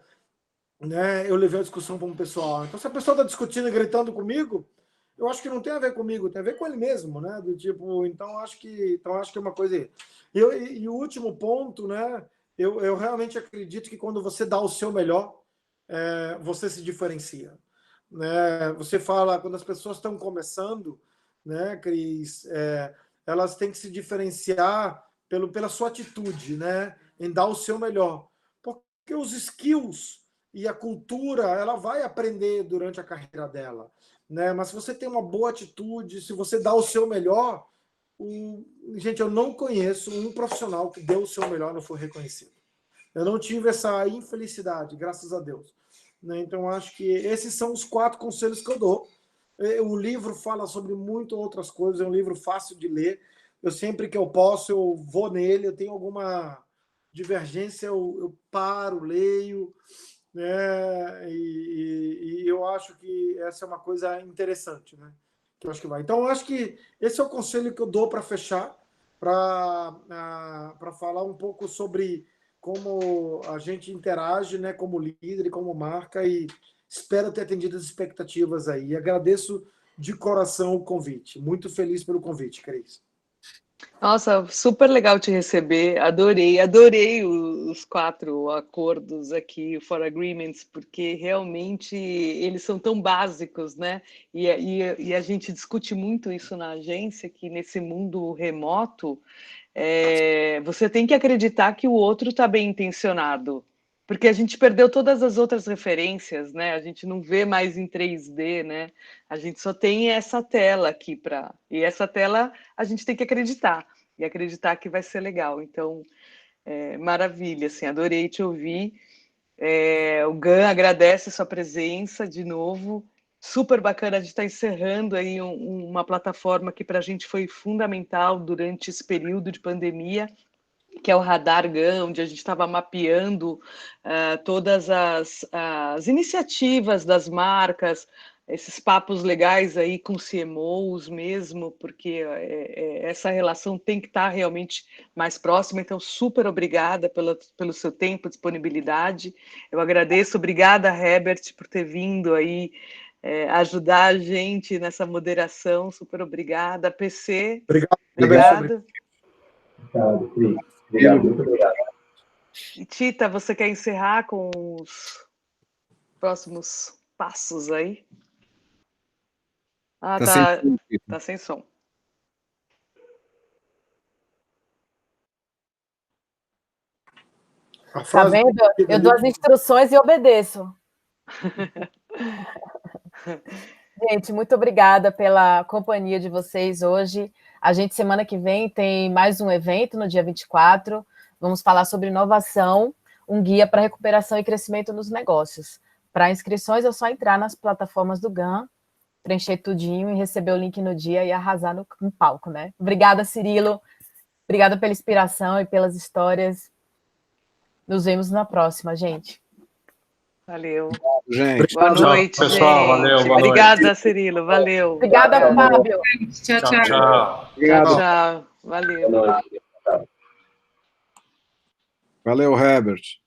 né, eu levei a discussão para um pessoal. Então, se a pessoa está discutindo e gritando comigo, eu acho que não tem a ver comigo, tem a ver com ele mesmo, né? Do tipo, então acho que é uma coisa. E o último ponto, né? Eu realmente acredito que quando você dá o seu melhor, você se diferencia, né? Você fala, quando as pessoas estão começando, né, Cris, elas têm que se diferenciar pela sua atitude, né? Em dar o seu melhor, porque os skills e a cultura, ela vai aprender durante a carreira dela, né? Mas se você tem uma boa atitude, se você dá o seu melhor, gente, eu não conheço um profissional que deu o seu melhor e não foi reconhecido. Eu não tive essa infelicidade, graças a Deus, né? Então, acho que esses são os 4 conselhos que eu dou. O livro fala sobre muitas outras coisas, é um livro fácil de ler. Eu sempre que eu posso, eu vou nele, eu tenho alguma divergência, eu paro, leio, né? E eu acho que essa é uma coisa interessante, né? Que eu acho que vai. Então, eu acho que esse é o conselho que eu dou para fechar, para falar um pouco sobre como a gente interage, né, como líder e como marca, e espero ter atendido as expectativas aí. E agradeço de coração o convite. Muito feliz pelo convite, Cris. Nossa, super legal te receber, adorei os 4 acordos aqui, o For Agreements, porque realmente eles são tão básicos, né? E a gente discute muito isso na agência, que nesse mundo remoto, você tem que acreditar que o outro está bem intencionado, porque a gente perdeu todas as outras referências, né? A gente não vê mais em 3D, né? A gente só tem essa tela aqui e essa tela a gente tem que acreditar e acreditar que vai ser legal. Então, maravilha, assim, adorei te ouvir. O GAN agradece a sua presença de novo. Super bacana, a gente está encerrando aí uma plataforma que para a gente foi fundamental durante esse período de pandemia, que é o Radar GAN, onde a gente estava mapeando todas as iniciativas das marcas, esses papos legais aí com CMOs mesmo, porque essa relação tem que estar realmente mais próxima. Então, super obrigada pelo seu tempo, disponibilidade. Eu agradeço, obrigada, Herbert, por ter vindo aí ajudar a gente nessa moderação. Super obrigada. PC, obrigado. Obrigado, Cris. Obrigado, muito obrigado. E Tita, você quer encerrar com os próximos passos aí? Ah, tá sem som. Tá vendo? Eu dou as instruções e obedeço. Gente, muito obrigada pela companhia de vocês hoje. A gente, semana que vem, tem mais um evento no dia 24. Vamos falar sobre inovação, um guia para recuperação e crescimento nos negócios. Para inscrições, é só entrar nas plataformas do GAN, preencher tudinho e receber o link no dia e arrasar no palco, né? Obrigada, Cirilo. Obrigada pela inspiração e pelas histórias. Nos vemos na próxima, gente. Valeu. Gente. Boa noite, tchau, pessoal. gente. Valeu, boa Obrigada, noite. Cirilo. Valeu. Obrigada, Fábio. Tchau, Tchau, tchau. tchau. Obrigado. Tchau. Valeu. Boa noite. Valeu, Herbert.